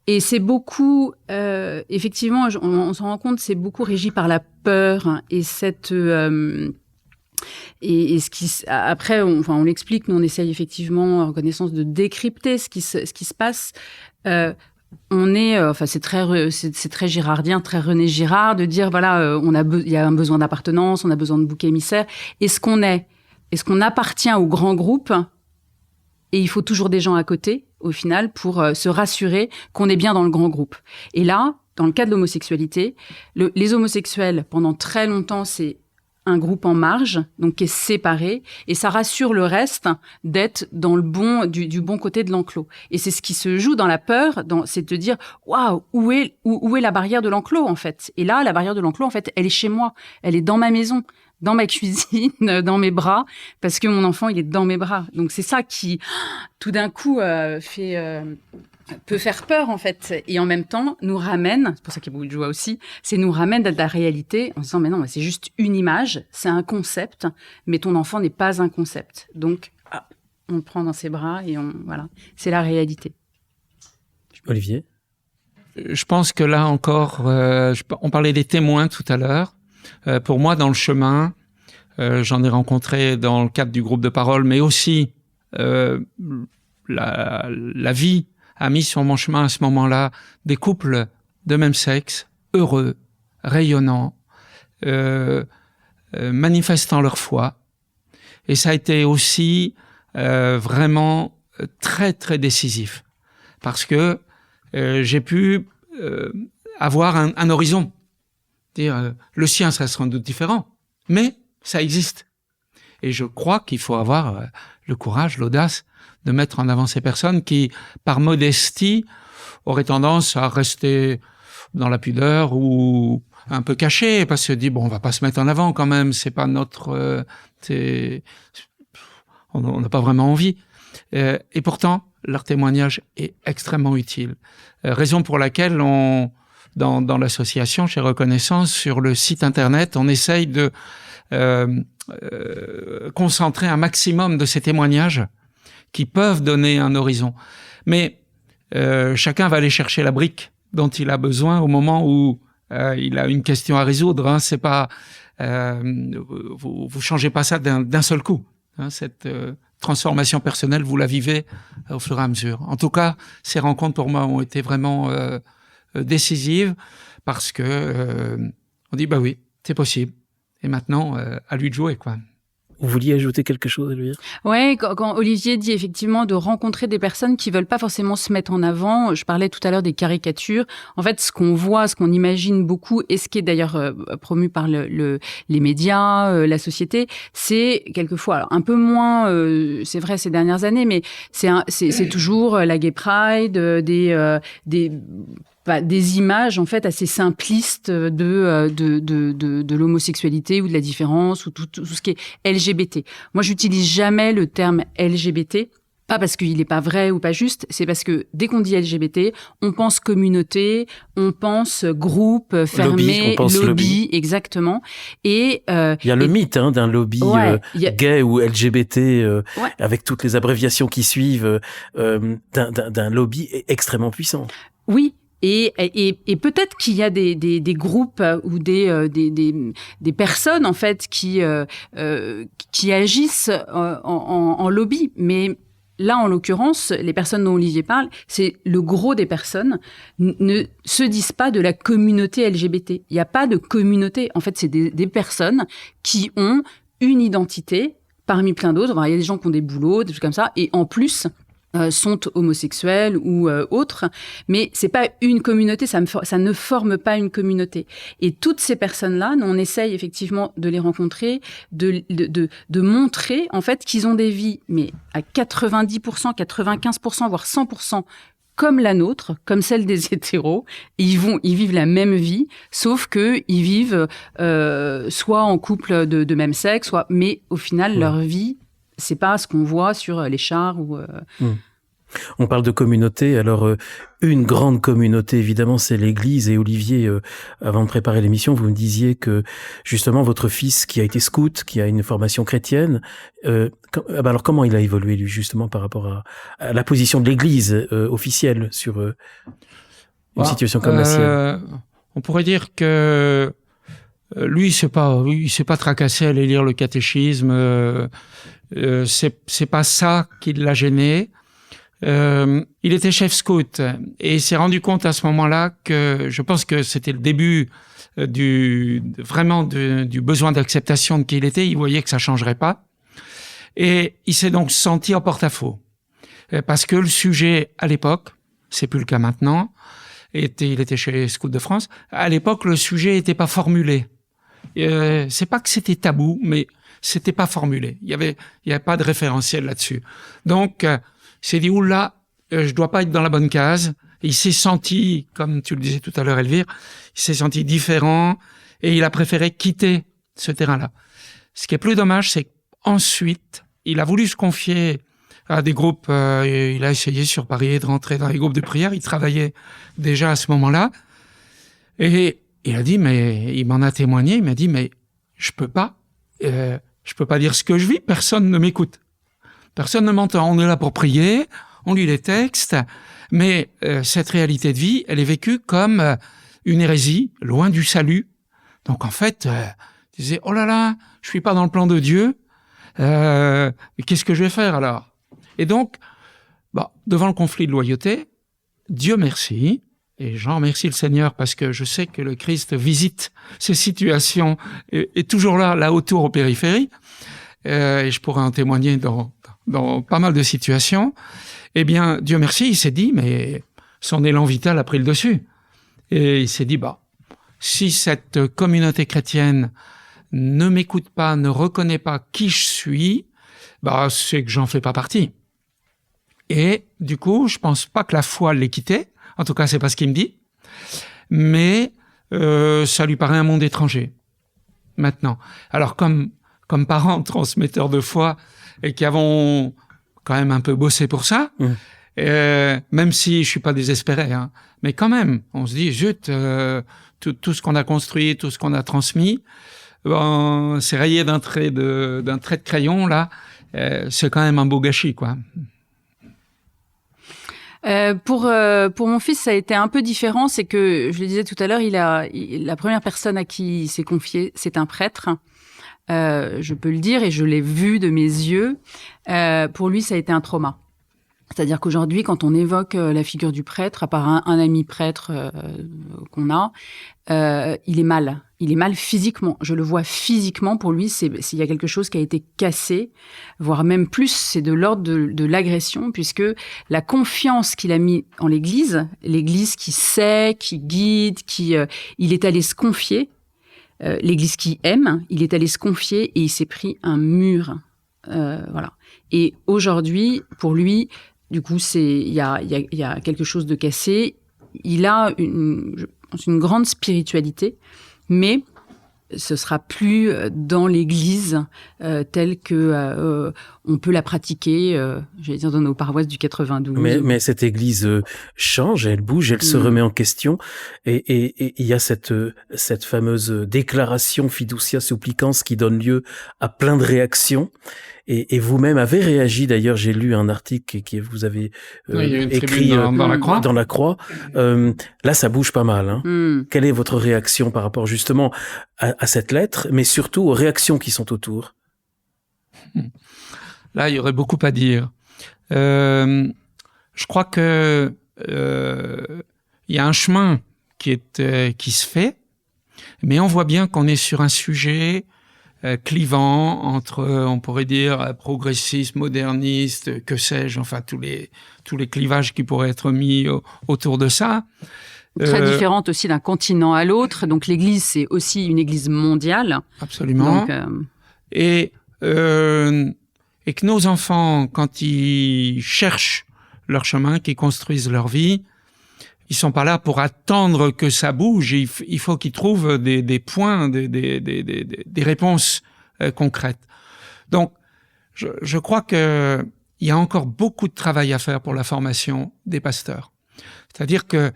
et c'est beaucoup, effectivement, on s'en rend compte, c'est beaucoup régi par la peur et cette, et ce qui, après, on l'explique, nous on essaye effectivement, en reconnaissance, de décrypter ce qui se passe. On est, c'est très girardien, très René Girard, de dire voilà, il y a un besoin d'appartenance, on a besoin de bouc émissaire. Est-ce qu'on appartient au grand groupe? Et il faut toujours des gens à côté, au final, pour se rassurer qu'on est bien dans le grand groupe. Et là, dans le cas de l'homosexualité, les homosexuels, pendant très longtemps, c'est un groupe en marge, donc qui est séparé, et ça rassure le reste d'être dans le du bon côté de l'enclos. Et c'est ce qui se joue dans la peur, c'est de dire waouh, où est la barrière de l'enclos en fait. Et là, la barrière de l'enclos en fait, elle est chez moi, elle est dans ma maison, dans ma cuisine, dans mes bras, parce que mon enfant il est dans mes bras. Donc c'est ça qui, tout d'un coup, peut faire peur en fait, et en même temps nous ramène, c'est pour ça qu'il y a beaucoup de joie aussi, nous ramène à la réalité en disant mais non, c'est juste une image, c'est un concept, mais ton enfant n'est pas un concept. Donc on le prend dans ses bras et voilà, c'est la réalité. Olivier? Je pense que là encore, on parlait des témoins tout à l'heure. Pour moi, dans le chemin, j'en ai rencontré dans le cadre du groupe de parole, mais aussi la vie a mis sur mon chemin à ce moment-là des couples de même sexe, heureux, rayonnants, manifestant leur foi. Et ça a été aussi vraiment très, très décisif. Parce que j'ai pu avoir un horizon. Dire, le sien, ça sera sans doute différent, mais ça existe. Et je crois qu'il faut avoir le courage, l'audace de mettre en avant ces personnes qui, par modestie, auraient tendance à rester dans la pudeur ou un peu cachées, parce que dit bon, on va pas se mettre en avant quand même, c'est pas notre, on n'a pas vraiment envie. Et pourtant, leur témoignage est extrêmement utile. Raison pour laquelle dans l'association, chez Reconnaissance, sur le site internet, on essaye de concentrer un maximum de ces témoignages qui peuvent donner un horizon. Mais chacun va aller chercher la brique dont il a besoin au moment où il a une question à résoudre. Hein. C'est pas vous changez pas ça d'un seul coup. hein, cette transformation personnelle, vous la vivez au fur et à mesure. En tout cas, ces rencontres pour moi ont été vraiment décisives parce que on dit bah oui, c'est possible. Et maintenant, à lui de jouer, quoi. Vous vouliez ajouter quelque chose, Elvire ? Ouais, quand Olivier dit effectivement de rencontrer des personnes qui veulent pas forcément se mettre en avant, je parlais tout à l'heure des caricatures. En fait, ce qu'on voit, ce qu'on imagine beaucoup, et ce qui est d'ailleurs promu par les médias, la société, c'est quelquefois, alors un peu moins, c'est vrai ces dernières années, mais c'est toujours la Gay Pride, des images en fait assez simplistes de l'homosexualité ou de la différence ou tout ce qui est LGBT. Moi, j'utilise jamais le terme LGBT, pas parce qu'il n'est pas vrai ou pas juste, c'est parce que dès qu'on dit LGBT, on pense communauté, on pense groupe fermé, lobby, exactement. Et il y a le mythe d'un lobby gay ou LGBT avec toutes les abréviations qui suivent, d'un lobby extrêmement puissant. Oui. Et peut-être qu'il y a des groupes ou des personnes en fait qui agissent en lobby, mais là en l'occurrence les personnes dont Olivier parle, c'est le gros des personnes ne se disent pas de la communauté LGBT. Il n'y a pas de communauté. En fait, c'est des personnes qui ont une identité parmi plein d'autres. Il y a des gens qui ont des boulots, des trucs comme ça, et en plus sont homosexuels ou autres, mais c'est pas une communauté, ça ne forme pas une communauté. Et toutes ces personnes-là, on essaye effectivement de les rencontrer, de montrer en fait qu'ils ont des vies, mais à 90%, 95%, voire 100%, comme la nôtre, comme celle des hétéros. Ils vivent la même vie, sauf que ils vivent soit en couple de même sexe, mais au final leur vie, c'est pas ce qu'on voit sur les chars ou. On parle de communauté. Alors, une grande communauté, évidemment, c'est l'Église. Et Olivier, avant de préparer l'émission, vous me disiez que justement votre fils, qui a été scout, qui a une formation chrétienne, alors comment il a évolué lui justement par rapport à la position de l'Église officielle sur une situation comme la sienne? On pourrait dire que lui, il s'est pas tracassé à aller lire le catéchisme. C'est pas ça qui l'a gêné. Il était chef scout et il s'est rendu compte à ce moment-là que je pense que c'était le début du besoin d'acceptation de qui il était. Il voyait que ça changerait pas et il s'est donc senti en porte-à-faux parce que le sujet à l'époque, c'est plus le cas maintenant, il était chez les Scouts de France. À l'époque, le sujet était pas formulé. C'est pas que c'était tabou, mais c'était pas formulé. Il y avait pas de référentiel là-dessus. Donc il s'est dit, oula, je dois pas être dans la bonne case. Et il s'est senti, comme tu le disais tout à l'heure, Elvire, il s'est senti différent et il a préféré quitter ce terrain-là. Ce qui est plus dommage, c'est qu'ensuite, il a voulu se confier à des groupes, il a essayé sur Paris de rentrer dans les groupes de prière, il travaillait déjà à ce moment-là. Et il a dit, mais il m'en a témoigné, il m'a dit, mais je peux pas dire ce que je vis, personne ne m'écoute. Personne ne m'entend. On est là pour prier, on lit les textes, mais cette réalité de vie, elle est vécue comme une hérésie, loin du salut. Donc en fait, il disait, oh là là, je suis pas dans le plan de Dieu, mais qu'est-ce que je vais faire alors? Et donc, devant le conflit de loyauté, Dieu merci, et j'en remercie le Seigneur parce que je sais que le Christ visite ces situations et toujours là autour aux périphéries, et je pourrais en témoigner dans pas mal de situations. Eh bien, Dieu merci, il s'est dit, mais son élan vital a pris le dessus. Et il s'est dit, si cette communauté chrétienne ne m'écoute pas, ne reconnaît pas qui je suis, c'est que j'en fais pas partie. Et du coup, je pense pas que la foi l'ait quitté. En tout cas, c'est pas ce qu'il me dit. Mais ça lui paraît un monde étranger. Maintenant. Alors, comme parents transmetteurs de foi et qui avons quand même un peu bossé pour ça, même si je suis pas désespéré, mais quand même, on se dit, zut, tout ce qu'on a construit, tout ce qu'on a transmis, c'est rayé d'un trait de crayon, là, c'est quand même un beau gâchis, quoi. Pour mon fils, ça a été un peu différent. C'est que, je le disais tout à l'heure, la première personne à qui il s'est confié, c'est un prêtre. je peux le dire, et je l'ai vu de mes yeux, pour lui, ça a été un trauma. C'est-à-dire qu'aujourd'hui, quand on évoque la figure du prêtre, à part un ami prêtre qu'on a, il est mal. Il est mal physiquement. Je le vois physiquement. Pour lui, il y a quelque chose qui a été cassé, voire même plus, c'est de l'ordre de l'agression, puisque la confiance qu'il a mis en l'Église qui sait, qui guide, il est allé se confier, l'Église qui aime, il est allé se confier et il s'est pris un mur. Voilà. Et aujourd'hui, pour lui, du coup, il y a quelque chose de cassé. Il a une grande spiritualité, mais ce sera plus dans l'Église telle que on peut la pratiquer, j'allais dire dans nos paroisses du 92. Mais cette Église change, elle bouge, elle se remet en question, et il y a cette fameuse déclaration Fiducia Supplicans qui donne lieu à plein de réactions. Et vous-même avez réagi, d'ailleurs, j'ai lu un article que vous avez écrit dans la Croix. Là, ça bouge pas mal. Hein. Quelle est votre réaction par rapport justement à cette lettre, mais surtout aux réactions qui sont autour? Là, il y aurait beaucoup à dire. Je crois que il y a un chemin qui se fait, mais on voit bien qu'on est sur un sujet clivant entre, on pourrait dire, progressiste, moderniste, que sais-je, enfin tous les clivages qui pourraient être mis autour de ça. Très différente aussi d'un continent à l'autre. Donc l'Église, c'est aussi une Église mondiale. Absolument. Donc, et que nos enfants, quand ils cherchent leur chemin, qu'ils construisent leur vie, ils sont pas là pour attendre que ça bouge. Il faut qu'ils trouvent des points, des réponses concrètes. Donc, je crois que il y a encore beaucoup de travail à faire pour la formation des pasteurs. C'est-à-dire que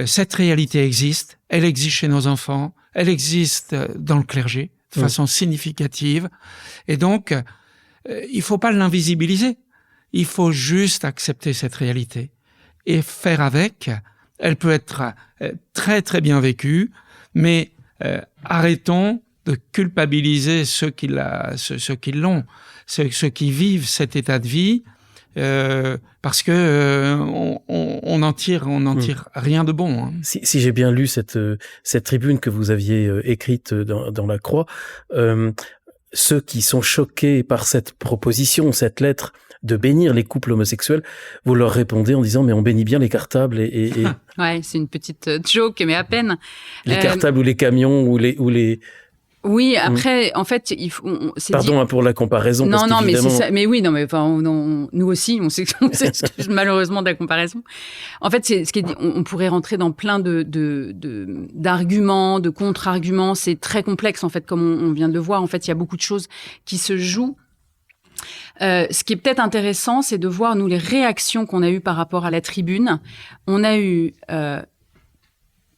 cette réalité existe, elle existe chez nos enfants, elle existe dans le clergé de façon significative, et donc il faut pas l'invisibiliser. Il faut juste accepter cette réalité et faire avec. Elle peut être très très bien vécue, mais arrêtons de culpabiliser ceux qui l'ont, ceux qui vivent cet état de vie, parce que on n'en tire rien de bon. Hein. Si j'ai bien lu cette tribune que vous aviez écrite dans la Croix, ceux qui sont choqués par cette proposition, cette lettre de bénir les couples homosexuels, vous leur répondez en disant mais on bénit bien les cartables et... Ouais, c'est une petite joke, mais à peine. Les cartables ou les camions ou les... Oui, après, en fait, Pardon pour la comparaison. Non, parce mais c'est ça. Mais oui, non, mais enfin, nous aussi, on s'excuse malheureusement de la comparaison. En fait, c'est ce qui est dit. On pourrait rentrer dans plein d'arguments, de contre-arguments. C'est très complexe, en fait, comme on vient de le voir. En fait, il y a beaucoup de choses qui se jouent. Ce qui est peut-être intéressant, c'est de voir, nous, les réactions qu'on a eues par rapport à la tribune. On a eu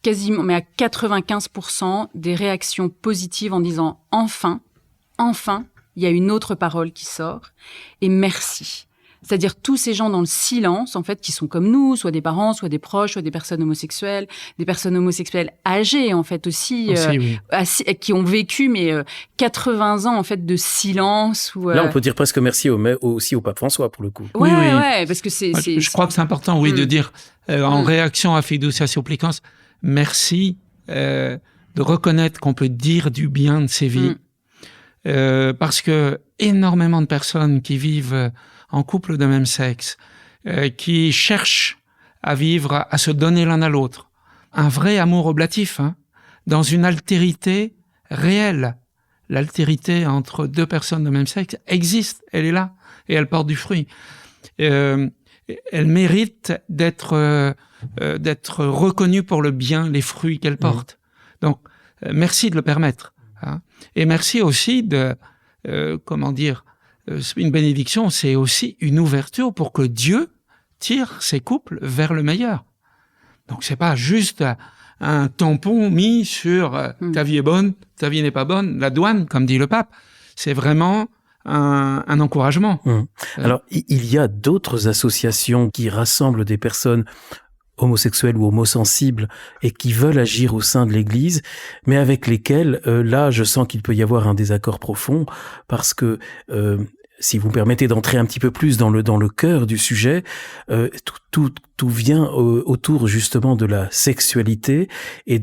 quasiment, mais à 95% des réactions positives en disant « enfin, il y a une autre parole qui sort et merci ». C'est-à-dire tous ces gens dans le silence, en fait, qui sont comme nous, soit des parents, soit des proches, soit des personnes homosexuelles âgées, en fait, aussi oui. Qui ont vécu, mais 80 ans, en fait, de silence. Là, on peut dire presque merci aussi au pape François, pour le coup. Ouais, ouais, parce que je crois que c'est important, oui, de dire, en réaction à Fiducia Supplicans, merci de reconnaître qu'on peut dire du bien de ces vies. Parce que énormément de personnes qui vivent en couple de même sexe, qui cherchent à vivre, à se donner l'un à l'autre. Un vrai amour oblatif, dans une altérité réelle. L'altérité entre deux personnes de même sexe existe, elle est là, et elle porte du fruit. Elle mérite d'être reconnue pour le bien, les fruits qu'elle porte. Donc, merci de le permettre. Et merci aussi de, une bénédiction, c'est aussi une ouverture pour que Dieu tire ces couples vers le meilleur. Donc c'est pas juste un tampon mis sur ta vie est bonne, ta vie n'est pas bonne, la douane, comme dit le pape. C'est vraiment un encouragement. Alors, il y a d'autres associations qui rassemblent des personnes homosexuels ou homosensibles et qui veulent agir au sein de l'Église, mais avec lesquels, là, je sens qu'il peut y avoir un désaccord profond, parce que si vous me permettez d'entrer un petit peu plus dans le cœur du sujet, tout vient autour justement de la sexualité et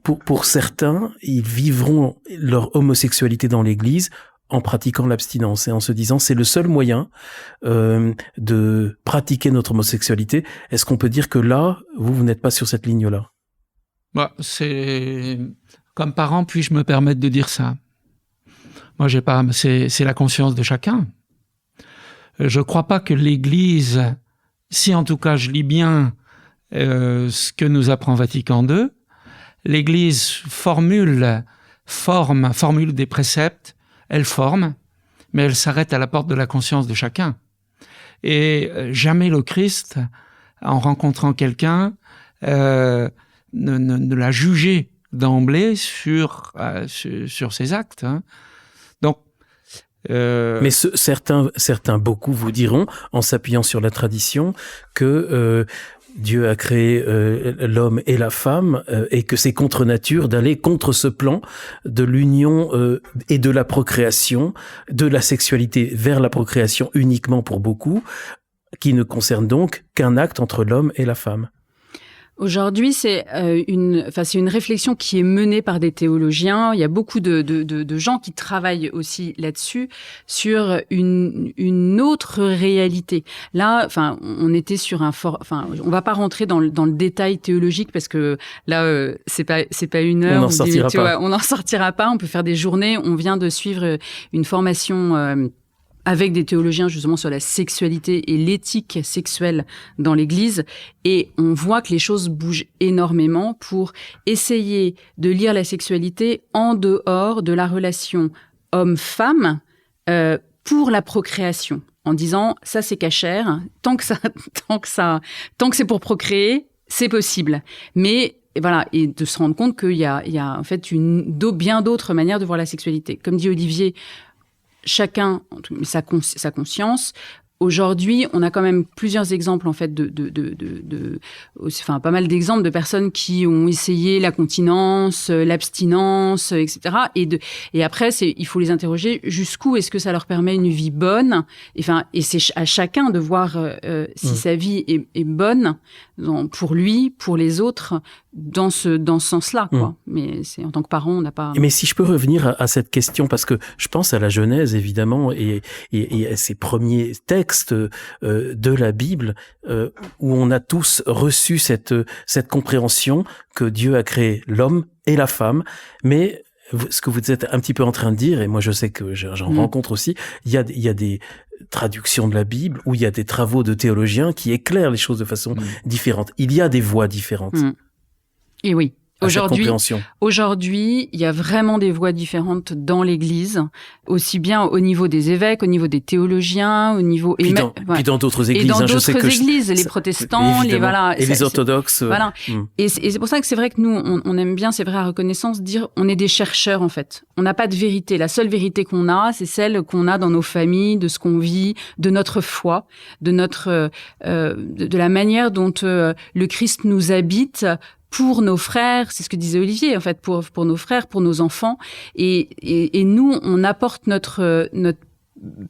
pour certains, ils vivront leur homosexualité dans l'Église en pratiquant l'abstinence et en se disant c'est le seul moyen de pratiquer notre homosexualité. Est-ce qu'on peut dire que là, vous n'êtes pas sur cette ligne-là? C'est comme parent, puis-je me permettre de dire ça? Moi, j'ai pas. C'est la conscience de chacun. Je crois pas que l'Église, si en tout cas je lis bien ce que nous apprend Vatican II, l'Église formule des préceptes. Elle forme, mais elle s'arrête à la porte de la conscience de chacun. Et jamais le Christ, en rencontrant quelqu'un, ne l'a jugé d'emblée sur ses actes. Hein. Donc, mais certains, beaucoup vous diront, en s'appuyant sur la tradition, que Dieu a créé l'homme et la femme et que c'est contre nature d'aller contre ce plan de l'union et de la procréation, de la sexualité vers la procréation uniquement pour beaucoup, qui ne concerne donc qu'un acte entre l'homme et la femme. Aujourd'hui, c'est une réflexion qui est menée par des théologiens. Il y a beaucoup de gens qui travaillent aussi là-dessus, sur une autre réalité. Là, on était sur on va pas rentrer dans le détail théologique parce que là, c'est pas une heure. On n'en sortira pas. On peut faire des journées. On vient de suivre une formation avec des théologiens justement sur la sexualité et l'éthique sexuelle dans l'Église. Et on voit que les choses bougent énormément pour essayer de lire la sexualité en dehors de la relation homme-femme pour la procréation. En disant, ça c'est cachère, tant que c'est pour procréer, c'est possible. Mais voilà, et de se rendre compte qu'il y a en fait bien d'autres manières de voir la sexualité. Comme dit Olivier, chacun sa conscience. Aujourd'hui, on a quand même plusieurs exemples en fait pas mal d'exemples de personnes qui ont essayé la continence, l'abstinence, etc. Et après, il faut les interroger jusqu'où est-ce que ça leur permet une vie bonne. Et c'est à chacun de voir si sa vie est bonne pour lui, pour les autres, dans ce sens-là, quoi. Mais c'est en tant que parent, on n'a pas. Mais si je peux revenir à cette question, parce que je pense à la Genèse évidemment et à ces premiers textes de la Bible où on a tous reçu cette compréhension que Dieu a créé l'homme et la femme, mais ce que vous êtes un petit peu en train de dire, et moi je sais que j'en rencontre aussi, il y a des traductions de la Bible où il y a des travaux de théologiens qui éclairent les choses de façon différente. Il y a des voies différentes. Et oui. Aujourd'hui, il y a vraiment des voies différentes dans l'Église, aussi bien au niveau des évêques, au niveau des théologiens, au niveau puis dans d'autres églises. Et dans d'autres églises, les protestants, les orthodoxes. Voilà. Et c'est pour ça que c'est vrai que nous, on aime bien, c'est vrai à Reconnaissance, dire on est des chercheurs en fait. On n'a pas de vérité. La seule vérité qu'on a, c'est celle qu'on a dans nos familles, de ce qu'on vit, de notre foi, de notre de la manière dont le Christ nous habite. Pour nos frères, c'est ce que disait Olivier, en fait, pour nos frères, pour nos enfants. Et nous, on apporte notre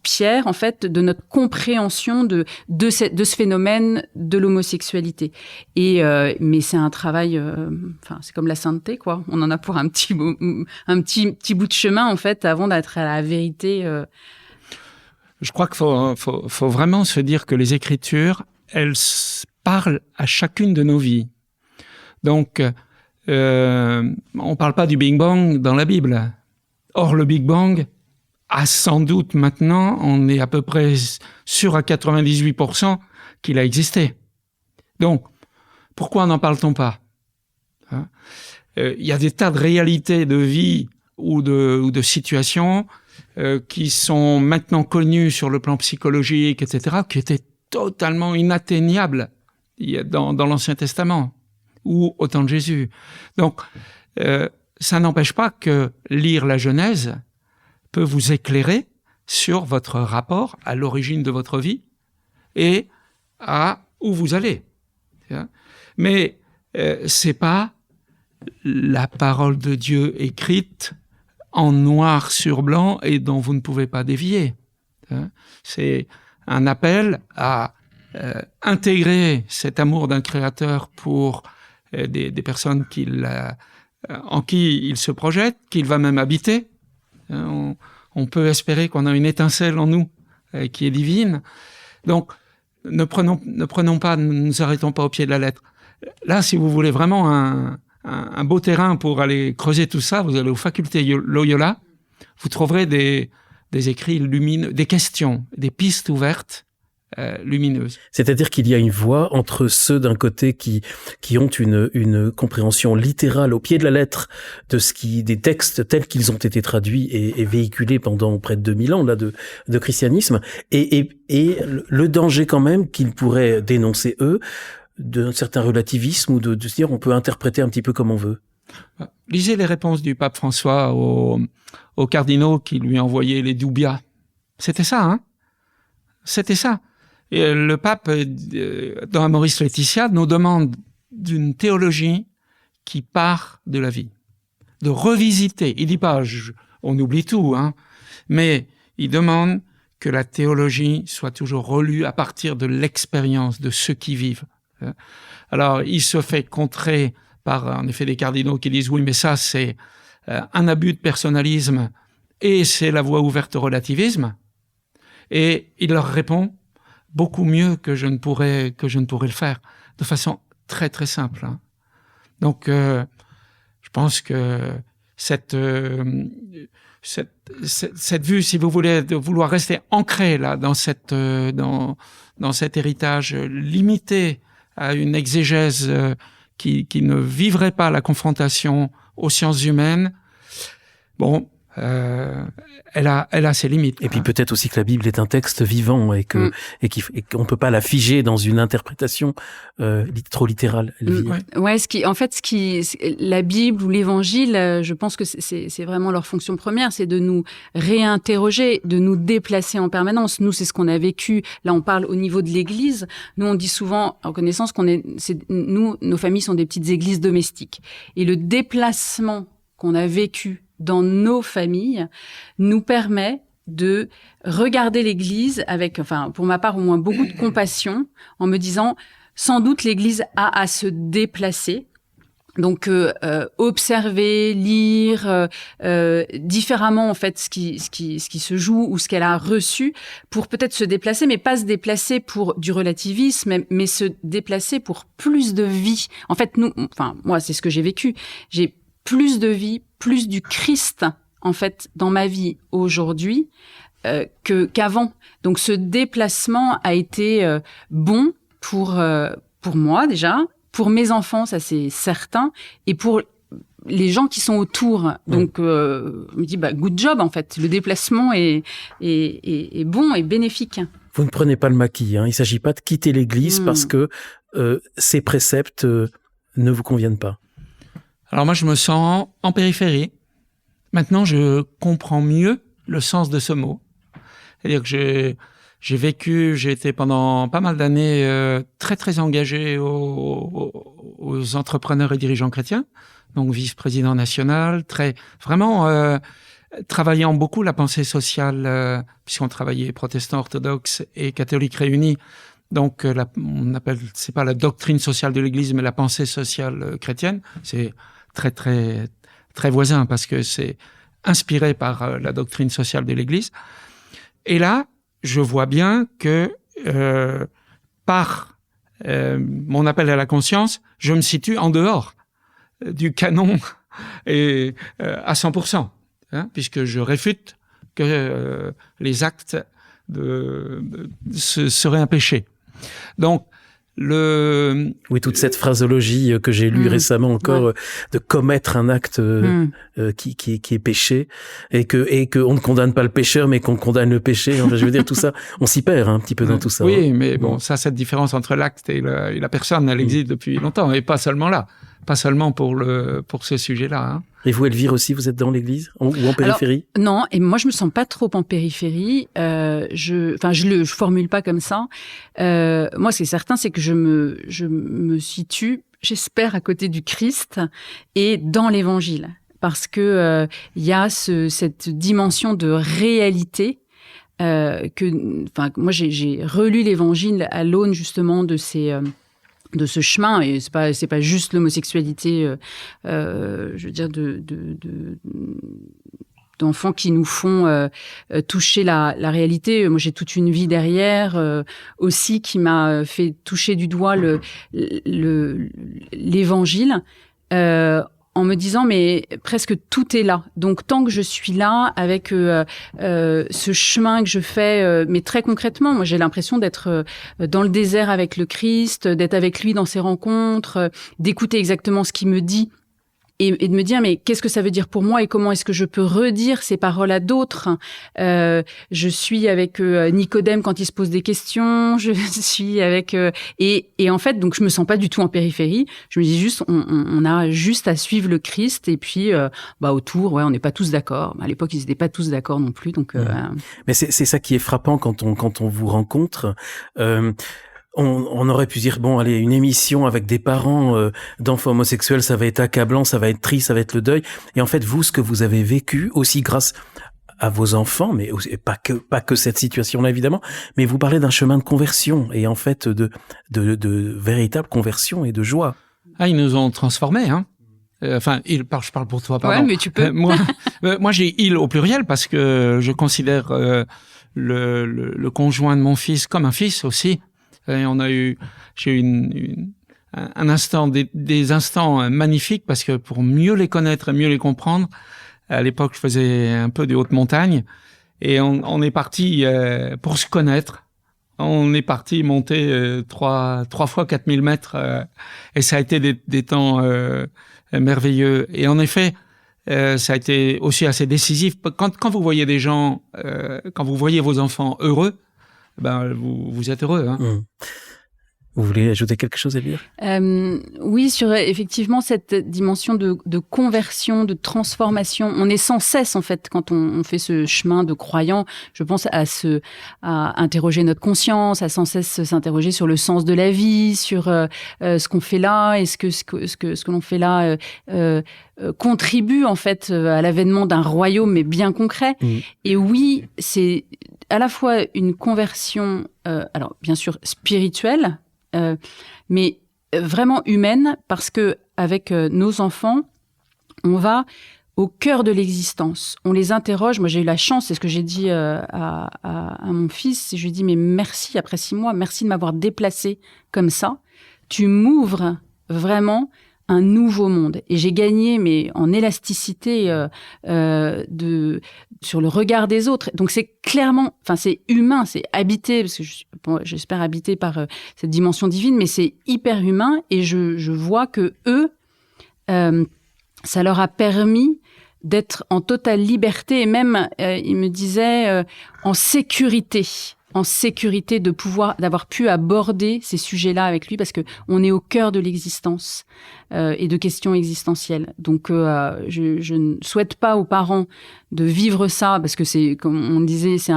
pierre, en fait, de notre compréhension de ce phénomène de l'homosexualité. Mais c'est un travail, c'est comme la sainteté, quoi. On en a pour un petit bout de chemin, en fait, avant d'être à la vérité. Je crois qu'il faut vraiment se dire que les Écritures, elles parlent à chacune de nos vies. Donc, on parle pas du Big Bang dans la Bible. Or, le Big Bang a sans doute maintenant, on est à peu près sûr à 98% qu'il a existé. Donc, pourquoi n'en parle-t-on pas? Il y a des tas de réalités de vie ou de situations qui sont maintenant connues sur le plan psychologique, etc., qui étaient totalement inatteignables dans l'Ancien Testament ou au temps de Jésus. Donc, ça n'empêche pas que lire la Genèse peut vous éclairer sur votre rapport à l'origine de votre vie et à où vous allez. Mais c'est pas la parole de Dieu écrite en noir sur blanc et dont vous ne pouvez pas dévier. C'est un appel à intégrer cet amour d'un créateur pour des personnes en qui il se projette, qu'il va même habiter. On peut espérer qu'on a une étincelle en nous qui est divine. Donc, ne nous arrêtons pas au pied de la lettre. Là, si vous voulez vraiment un beau terrain pour aller creuser tout ça, vous allez aux facultés Loyola, vous trouverez des écrits lumineux, des questions, des pistes ouvertes lumineuses. C'est-à-dire qu'il y a une voie entre ceux d'un côté qui ont une compréhension littérale au pied de la lettre des textes tels qu'ils ont été traduits et véhiculés pendant près de 2000 ans là de christianisme et le danger quand même qu'ils pourraient dénoncer eux d'un certain relativisme ou de se dire on peut interpréter un petit peu comme on veut. Lisez les réponses du pape François aux cardinaux qui lui envoyaient les doubias. C'était ça, hein? C'était ça. Et le pape, dans Amoris Laetitia, nous demande d'une théologie qui part de la vie, de revisiter. Il dit pas, on oublie tout, hein, mais il demande que la théologie soit toujours relue à partir de l'expérience de ceux qui vivent. Alors, il se fait contrer par, en effet, des cardinaux qui disent oui, mais ça, c'est un abus de personnalisme et c'est la voie ouverte au relativisme. Et il leur répond beaucoup mieux que je ne pourrais le faire, de façon très très simple. Hein. Donc, je pense que cette vue, si vous voulez, de vouloir rester ancré là dans cet héritage limité à une exégèse qui ne vivrait pas la confrontation aux sciences humaines, bon. Elle a ses limites. Et puis peut-être aussi que la Bible est un texte vivant et qu'on peut pas la figer dans une interprétation trop littérale. Ouais, la Bible ou l'Évangile, je pense que c'est vraiment leur fonction première, c'est de nous réinterroger, de nous déplacer en permanence. Nous, c'est ce qu'on a vécu. Là, on parle au niveau de l'Église. Nous, on dit souvent en connaissance nos familles sont des petites églises domestiques. Et le déplacement qu'on a vécu dans nos familles, nous permet de regarder l'Église avec, enfin, pour ma part, au moins beaucoup de compassion, en me disant, sans doute l'Église a à se déplacer. Donc, observer, lire différemment en fait ce qui se joue ou ce qu'elle a reçu pour peut-être se déplacer, mais pas se déplacer pour du relativisme, mais se déplacer pour plus de vie. En fait, moi, c'est ce que j'ai vécu. J'ai plus de vie, plus du Christ, en fait, dans ma vie aujourd'hui qu'avant. Donc, ce déplacement a été bon pour moi, déjà, pour mes enfants, ça c'est certain, et pour les gens qui sont autour. Donc, je me dis, good job, en fait. Le déplacement est bon et bénéfique. Vous ne prenez pas le maquis, hein. Il ne s'agit pas de quitter l'Église parce que ces préceptes ne vous conviennent pas. Alors moi, je me sens en périphérie. Maintenant, je comprends mieux le sens de ce mot. C'est-à-dire que j'ai été pendant pas mal d'années très très engagé aux entrepreneurs et dirigeants chrétiens, donc vice-président national, travaillant beaucoup la pensée sociale, puisqu'on travaillait protestants, orthodoxes et catholiques réunis. Donc, c'est pas la doctrine sociale de l'Église, mais la pensée sociale chrétienne. C'est très, très, très voisin parce que c'est inspiré par la doctrine sociale de l'Église. Et là, je vois bien que par mon appel à la conscience, je me situe en dehors du canon et à 100%, hein, puisque je réfute que les actes seraient un péché. Donc, Oui, toute cette phraseologie que j'ai lue récemment encore, de commettre un acte qui est péché, et que on ne condamne pas le pécheur, mais qu'on condamne le péché. Enfin, je veux dire, tout ça, on s'y perd un petit peu dans tout ça. Oui, mais bon, ça, cette différence entre l'acte et la personne, elle existe depuis longtemps, et pas seulement là. pas seulement pour ce sujet-là. Hein. Et vous, Elvire, aussi, vous êtes dans l'église ou en périphérie? Alors, non, et moi je me sens pas trop en périphérie. Je formule pas comme ça. Moi, ce qui est certain, c'est que je me situe, j'espère, à côté du Christ et dans l'Évangile, parce que il y a cette dimension de réalité. Moi j'ai relu l'Évangile à l'aune justement de ce chemin, et c'est pas juste l'homosexualité, je veux dire d'enfants qui nous font toucher la réalité. Moi, j'ai toute une vie derrière aussi qui m'a fait toucher du doigt l'Évangile. En me disant, mais presque tout est là. Donc, tant que je suis là, avec ce chemin que je fais, mais très concrètement, moi, j'ai l'impression d'être dans le désert avec le Christ, d'être avec lui dans ses rencontres, d'écouter exactement ce qu'il me dit. Et de me dire, mais qu'est-ce que ça veut dire pour moi et comment est-ce que je peux redire ces paroles à d'autres? Je suis avec Nicodème quand il se pose des questions, je suis avec... Et en fait, donc je me sens pas du tout en périphérie. Je me dis juste, on a juste à suivre le Christ, et puis autour, on n'est pas tous d'accord. À l'époque, ils n'étaient pas tous d'accord non plus. Donc, Mais c'est ça qui est frappant quand on vous rencontre. On aurait pu dire, bon, allez, une émission avec des parents d'enfants homosexuels, ça va être accablant, ça va être triste, ça va être le deuil. Et en fait, vous, ce que vous avez vécu, aussi grâce à vos enfants, mais aussi, pas que cette situation-là, évidemment, mais vous parlez d'un chemin de conversion, et en fait, de véritable conversion et de joie. Ah, ils nous ont transformés, hein. Je parle pour toi, pardon. Ouais, mais tu peux. Moi, j'ai il au pluriel parce que je considère le conjoint de mon fils comme un fils aussi. Et j'ai eu un instant, des instants magnifiques, parce que pour mieux les connaître et mieux les comprendre, à l'époque, je faisais un peu de haute montagne, et on est parti pour se connaître. On est parti monter 3 fois 4000 mètres, et ça a été des temps merveilleux. Et en effet, ça a été aussi assez décisif. Quand vous voyez des gens, quand vous voyez vos enfants heureux, vous êtes heureux. Hein. Vous voulez ajouter quelque chose, Elvire? Oui, sur effectivement cette dimension de conversion, de transformation. On est sans cesse, en fait, quand on fait ce chemin de croyant, je pense à interroger notre conscience, à sans cesse s'interroger sur le sens de la vie, sur ce qu'on fait là, est-ce que ce que l'on fait là contribue en fait à l'avènement d'un royaume, mais bien concret. Et oui, c'est à la fois une conversion, alors bien sûr spirituelle, mais vraiment humaine, parce que avec nos enfants, on va au cœur de l'existence. On les interroge. Moi, j'ai eu la chance, c'est ce que j'ai dit à mon fils. Je lui ai dit, mais merci, après 6 mois, merci de m'avoir déplacé comme ça. Tu m'ouvres vraiment un nouveau monde. Et j'ai gagné, mais en élasticité sur le regard des autres. Donc c'est clairement, c'est humain, c'est habité, parce que j'espère habité par cette dimension divine, mais c'est hyper humain. Et je vois que eux, ça leur a permis d'être en totale liberté, et même, ils me disaient, en sécurité d'avoir pu aborder ces sujets-là avec lui, parce que on est au cœur de l'existence et de questions existentielles. Donc, je ne souhaite pas aux parents de vivre ça, parce que c'est, comme on disait, c'est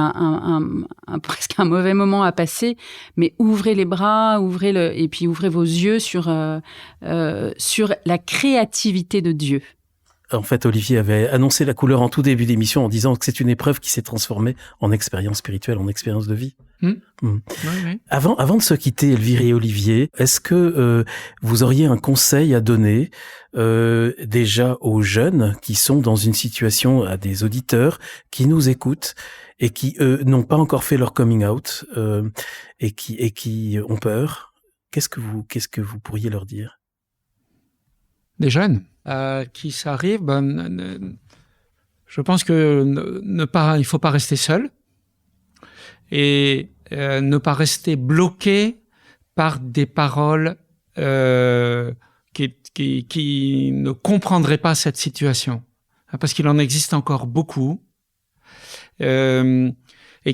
presque un mauvais moment à passer. Mais ouvrez les bras, et puis ouvrez vos yeux sur la créativité de Dieu. En fait, Olivier avait annoncé la couleur en tout début d'émission en disant que c'est une épreuve qui s'est transformée en expérience spirituelle, en expérience de vie. Oui. Avant de se quitter, Elvire et Olivier, est-ce que vous auriez un conseil à donner déjà aux jeunes qui sont dans une situation, à des auditeurs qui nous écoutent et qui n'ont pas encore fait leur coming out et qui ont peur? Qu'est-ce que vous pourriez leur dire? Des jeunes qui s'arrivent, je pense que il faut pas rester seul, et ne pas rester bloqué par des paroles qui ne comprendraient pas cette situation, parce qu'il en existe encore beaucoup, et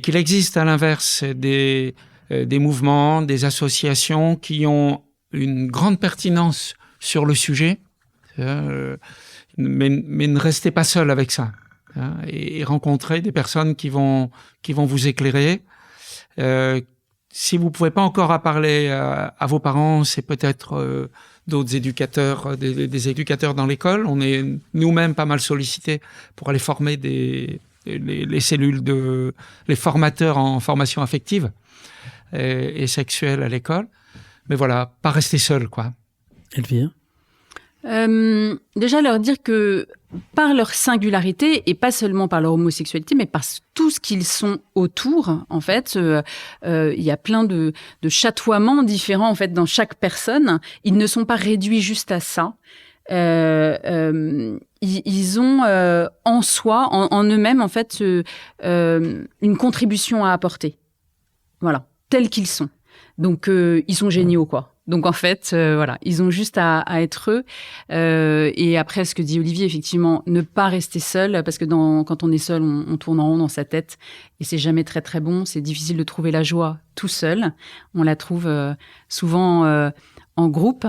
qu'il existe à l'inverse des mouvements, des associations qui ont une grande pertinence sur le sujet, mais ne restez pas seul avec ça, et rencontrez des personnes qui vont vous éclairer. Si vous pouvez pas encore en parler à vos parents, c'est peut-être d'autres éducateurs, des éducateurs dans l'école. On est nous-mêmes pas mal sollicités pour aller former les cellules les formateurs en formation affective et sexuelle à l'école. Mais voilà, pas rester seul, quoi. Elvire? Déjà leur dire que par leur singularité et pas seulement par leur homosexualité, mais par tout ce qu'ils sont autour, en fait, il y a plein de chatoiements différents en fait dans chaque personne. Ils ne sont pas réduits juste à ça. Ils ont en soi, en eux-mêmes, en fait, une contribution à apporter. Voilà, tels qu'ils sont. Donc ils sont géniaux, quoi. Donc en fait, voilà, ils ont juste à être eux. Et après, ce que dit Olivier, effectivement, ne pas rester seul, parce que quand on est seul, on tourne en rond dans sa tête, et c'est jamais très très bon. C'est difficile de trouver la joie tout seul. On la trouve souvent en groupe.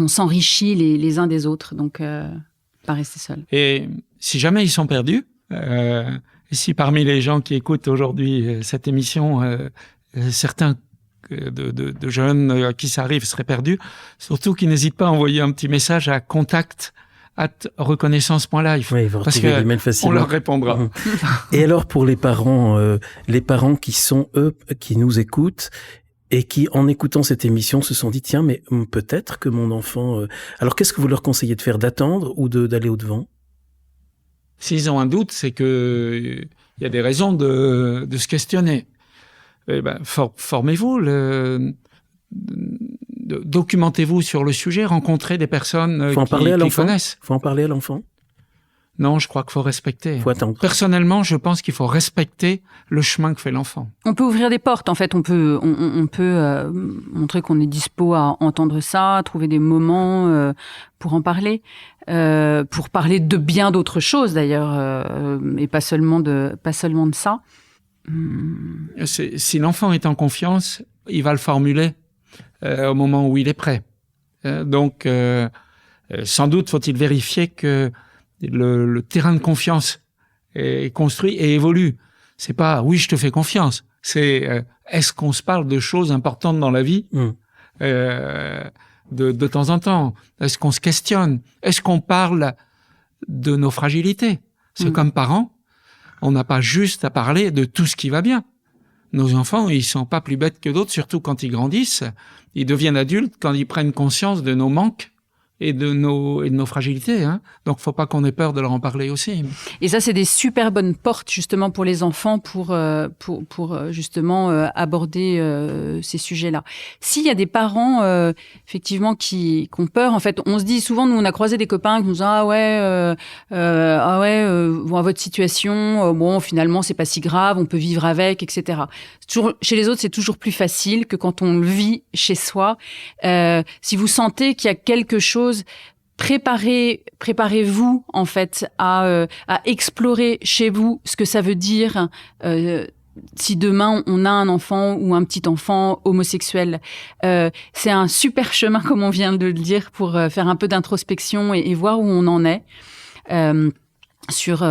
On s'enrichit les uns des autres, donc pas rester seul. Et si jamais ils sont perdus, si parmi les gens qui écoutent aujourd'hui cette émission, certains de jeunes à qui ça arrive seraient perdus, surtout qu'ils n'hésitent pas à envoyer un petit message à contact@reconnaissance.life. Oui, parce qu'on leur répondra. Et alors pour les parents qui sont eux, qui nous écoutent et qui, en écoutant cette émission, se sont dit tiens, mais peut-être que mon enfant. Alors qu'est-ce que vous leur conseillez de faire, d'attendre ou d'aller au-devant? S'ils ont un doute, c'est que il y a des raisons de se questionner. Formez-vous, documentez-vous sur le sujet, rencontrez des personnes qui connaissent. Faut en parler à l'enfant? Non, je crois qu'il faut respecter. Faut attendre. Personnellement, je pense qu'il faut respecter le chemin que fait l'enfant. On peut ouvrir des portes, en fait. On peut montrer qu'on est dispo à entendre ça, trouver des moments pour en parler, pour parler de bien d'autres choses d'ailleurs, et pas seulement de ça. Si l'enfant est en confiance, il va le formuler au moment où il est prêt. Donc, sans doute faut-il vérifier que le terrain de confiance est construit et évolue. C'est pas « oui, je te fais confiance ». C'est est-ce qu'on se parle de choses importantes dans la vie de temps en temps? Est-ce qu'on se questionne? Est-ce qu'on parle de nos fragilités? C'est comme parents. On n'a pas juste à parler de tout ce qui va bien. Nos enfants, ils sont pas plus bêtes que d'autres, surtout quand ils grandissent. Ils deviennent adultes quand ils prennent conscience de nos manques et de nos fragilités. Donc, faut pas qu'on ait peur de leur en parler aussi. Et ça, c'est des super bonnes portes, justement, pour les enfants, pour justement aborder ces sujets-là. S'il y a des parents, effectivement, qui ont peur, en fait, on se dit souvent, nous, on a croisé des copains qui nous disent votre situation, bon, finalement, c'est pas si grave, on peut vivre avec, etc. Chez les autres, c'est toujours plus facile que quand on le vit chez soi. Si vous sentez qu'il y a quelque chose, préparez-vous en fait à explorer chez vous ce que ça veut dire si demain on a un enfant ou un petit enfant homosexuel. C'est un super chemin, comme on vient de le dire, pour faire un peu d'introspection et voir où on en est. Sur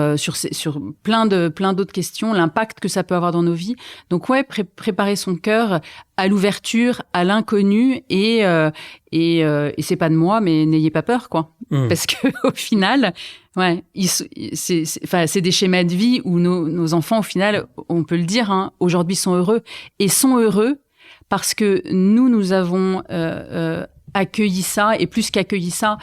plein d'autres questions, l'impact que ça peut avoir dans nos vies. Donc ouais, préparer son cœur à l'ouverture, à l'inconnu et c'est pas de moi, mais n'ayez pas peur, quoi. Parce que au final, ouais, c'est des schémas de vie où nos enfants, au final, on peut le dire, aujourd'hui sont heureux et sont heureux parce que nous avons accueilli ça et plus qu'accueilli ça,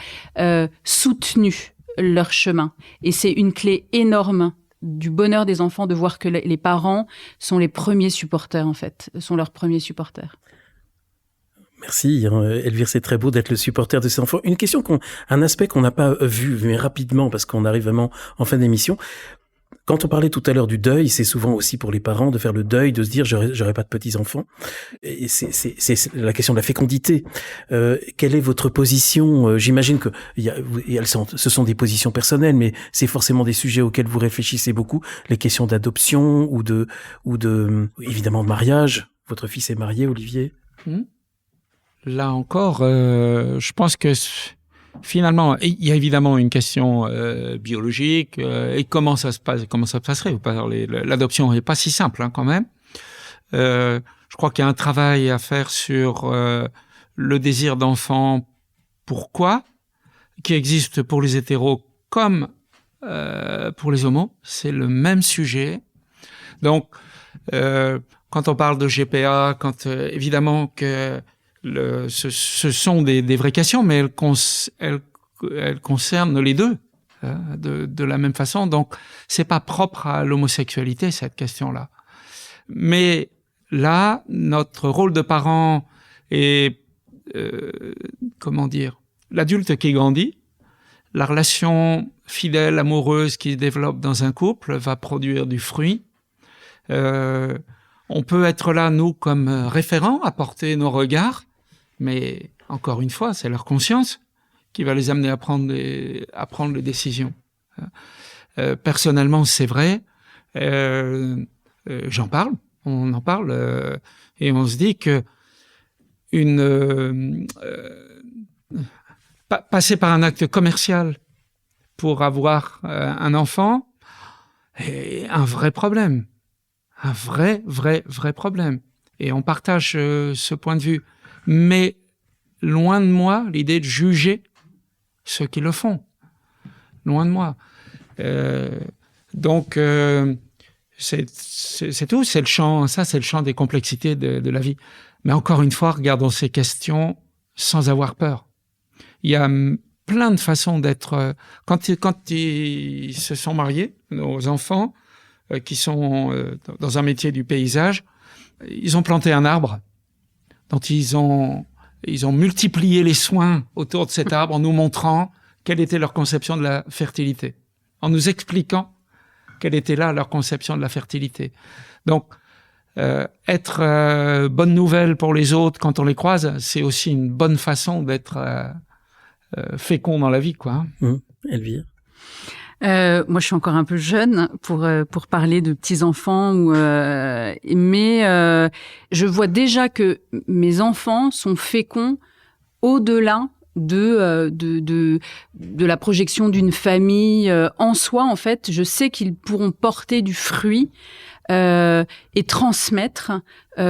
soutenu leur chemin. Et c'est une clé énorme du bonheur des enfants de voir que les parents sont les premiers supporters, en fait, sont leurs premiers supporters. Merci, Elvire, c'est très beau d'être le supporter de ces enfants. Une question, un aspect qu'on n'a pas vu, mais rapidement, parce qu'on arrive vraiment en fin d'émission. Quand on parlait tout à l'heure du deuil, c'est souvent aussi pour les parents de faire le deuil, de se dire j'aurai pas de petits-enfants. Et c'est la question de la fécondité. Quelle est votre position? J'imagine que ce sont des positions personnelles, mais c'est forcément des sujets auxquels vous réfléchissez beaucoup. Les questions d'adoption ou évidemment de mariage. Votre fils est marié, Olivier? Là encore, je pense que finalement, il y a évidemment une question biologique et comment ça se passerait. Vous parlez, l'adoption n'est pas si simple quand même. Je crois qu'il y a un travail à faire sur le désir d'enfant. Pourquoi ? Qui existe pour les hétéros comme pour les homos. C'est le même sujet. Donc, quand on parle de GPA, évidemment que ce sont des vraies questions, mais elles concernent les deux de la même façon. Donc, c'est pas propre à l'homosexualité, cette question-là. Mais là, notre rôle de parent est, l'adulte qui grandit, la relation fidèle, amoureuse qui se développe dans un couple va produire du fruit. On peut être là, nous, comme référents, apporter nos regards, mais encore une fois, c'est leur conscience qui va les amener à prendre les décisions. Personnellement, c'est vrai. On en parle, et on se dit que passer par un acte commercial pour avoir un enfant est un vrai problème. Un vrai problème. Et on partage ce point de vue. Mais loin de moi l'idée de juger ceux qui le font. Loin de moi. Donc, c'est tout. C'est le champ des complexités de la vie. Mais encore une fois, regardons ces questions sans avoir peur. Il y a plein de façons d'être... Quand ils se sont mariés, nos enfants, qui sont dans un métier du paysage, ils ont planté un arbre dont ils ont multiplié les soins autour de cet arbre en nous montrant quelle était leur conception de la fertilité, en nous expliquant quelle était là leur conception de la fertilité. Donc, être bonne nouvelle pour les autres quand on les croise, c'est aussi une bonne façon d'être fécond dans la vie, quoi. Elvire. Moi, je suis encore un peu jeune pour parler de petits-enfants, mais je vois déjà que mes enfants sont féconds au-delà de la projection d'une famille en soi. En fait, je sais qu'ils pourront porter du fruit et transmettre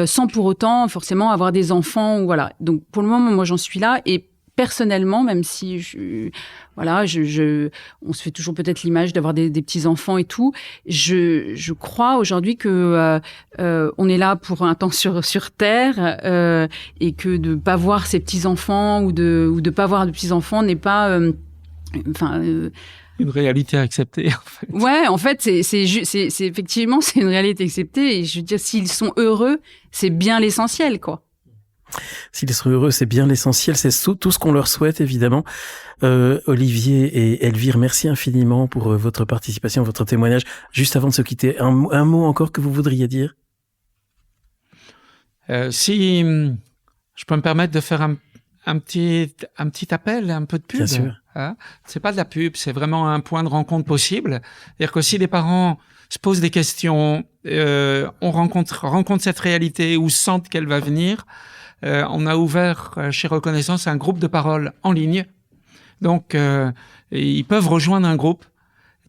sans pour autant forcément avoir des enfants. Voilà. Donc, pour le moment, moi, j'en suis là. Et personnellement, même si on se fait toujours peut-être l'image d'avoir des petits-enfants et tout, je crois aujourd'hui que on est là pour un temps sur Terre et que de pas voir ses petits-enfants ou de pas voir de petits-enfants n'est pas... une réalité acceptée, en fait. Ouais, en fait, c'est effectivement, c'est une réalité acceptée. Et je veux dire, s'ils sont heureux, c'est bien l'essentiel, quoi. S'ils sont heureux, c'est bien l'essentiel, c'est tout ce qu'on leur souhaite, évidemment. Olivier et Elvire, merci infiniment pour votre participation, votre témoignage. Juste avant de se quitter, un mot encore que vous voudriez dire ? Si je peux me permettre de faire un petit appel, un peu de pub. Bien sûr. Hein, c'est pas de la pub, c'est vraiment un point de rencontre possible. C'est-à-dire que si les parents se posent des questions, on rencontre cette réalité ou sentent qu'elle va venir, on a ouvert chez Reconnaissance un groupe de parole en ligne. Donc, ils peuvent rejoindre un groupe,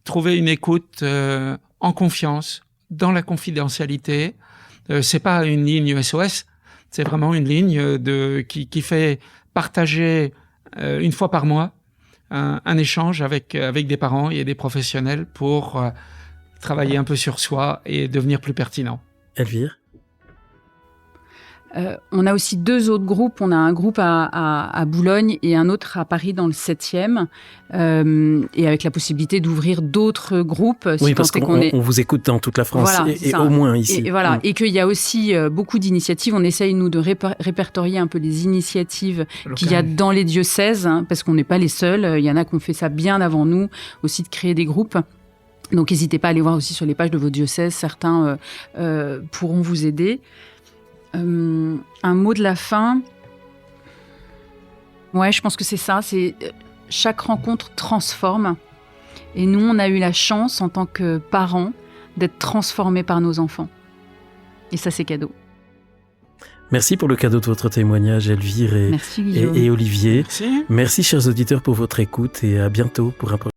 trouver une écoute en confiance, dans la confidentialité. C'est pas une ligne SOS, c'est vraiment une ligne qui fait partager une fois par mois un échange avec des parents et des professionnels pour travailler un peu sur soi et devenir plus pertinent. Elvire ? On a aussi 2 autres groupes. On a un groupe à Boulogne et un autre à Paris dans le 7e. Et avec la possibilité d'ouvrir d'autres groupes. Oui, parce qu'on vous écoute dans toute la France, voilà, et au moins ici. Et voilà. Et qu'il y a aussi beaucoup d'initiatives. On essaye, nous, de répertorier un peu les initiatives qu'il y a dans les diocèses, hein, parce qu'on n'est pas les seuls. Il y en a qui ont fait ça bien avant nous, aussi de créer des groupes. Donc, n'hésitez pas à aller voir aussi sur les pages de vos diocèses. Certains pourront vous aider. Un mot de la fin. Ouais, je pense que c'est ça. C'est chaque rencontre transforme. Et nous, on a eu la chance, en tant que parents, d'être transformés par nos enfants. Et ça, c'est cadeau. Merci pour le cadeau de votre témoignage, Elvire Merci, Guillaume. et Olivier. Merci. Merci, chers auditeurs, pour votre écoute et à bientôt pour un prochain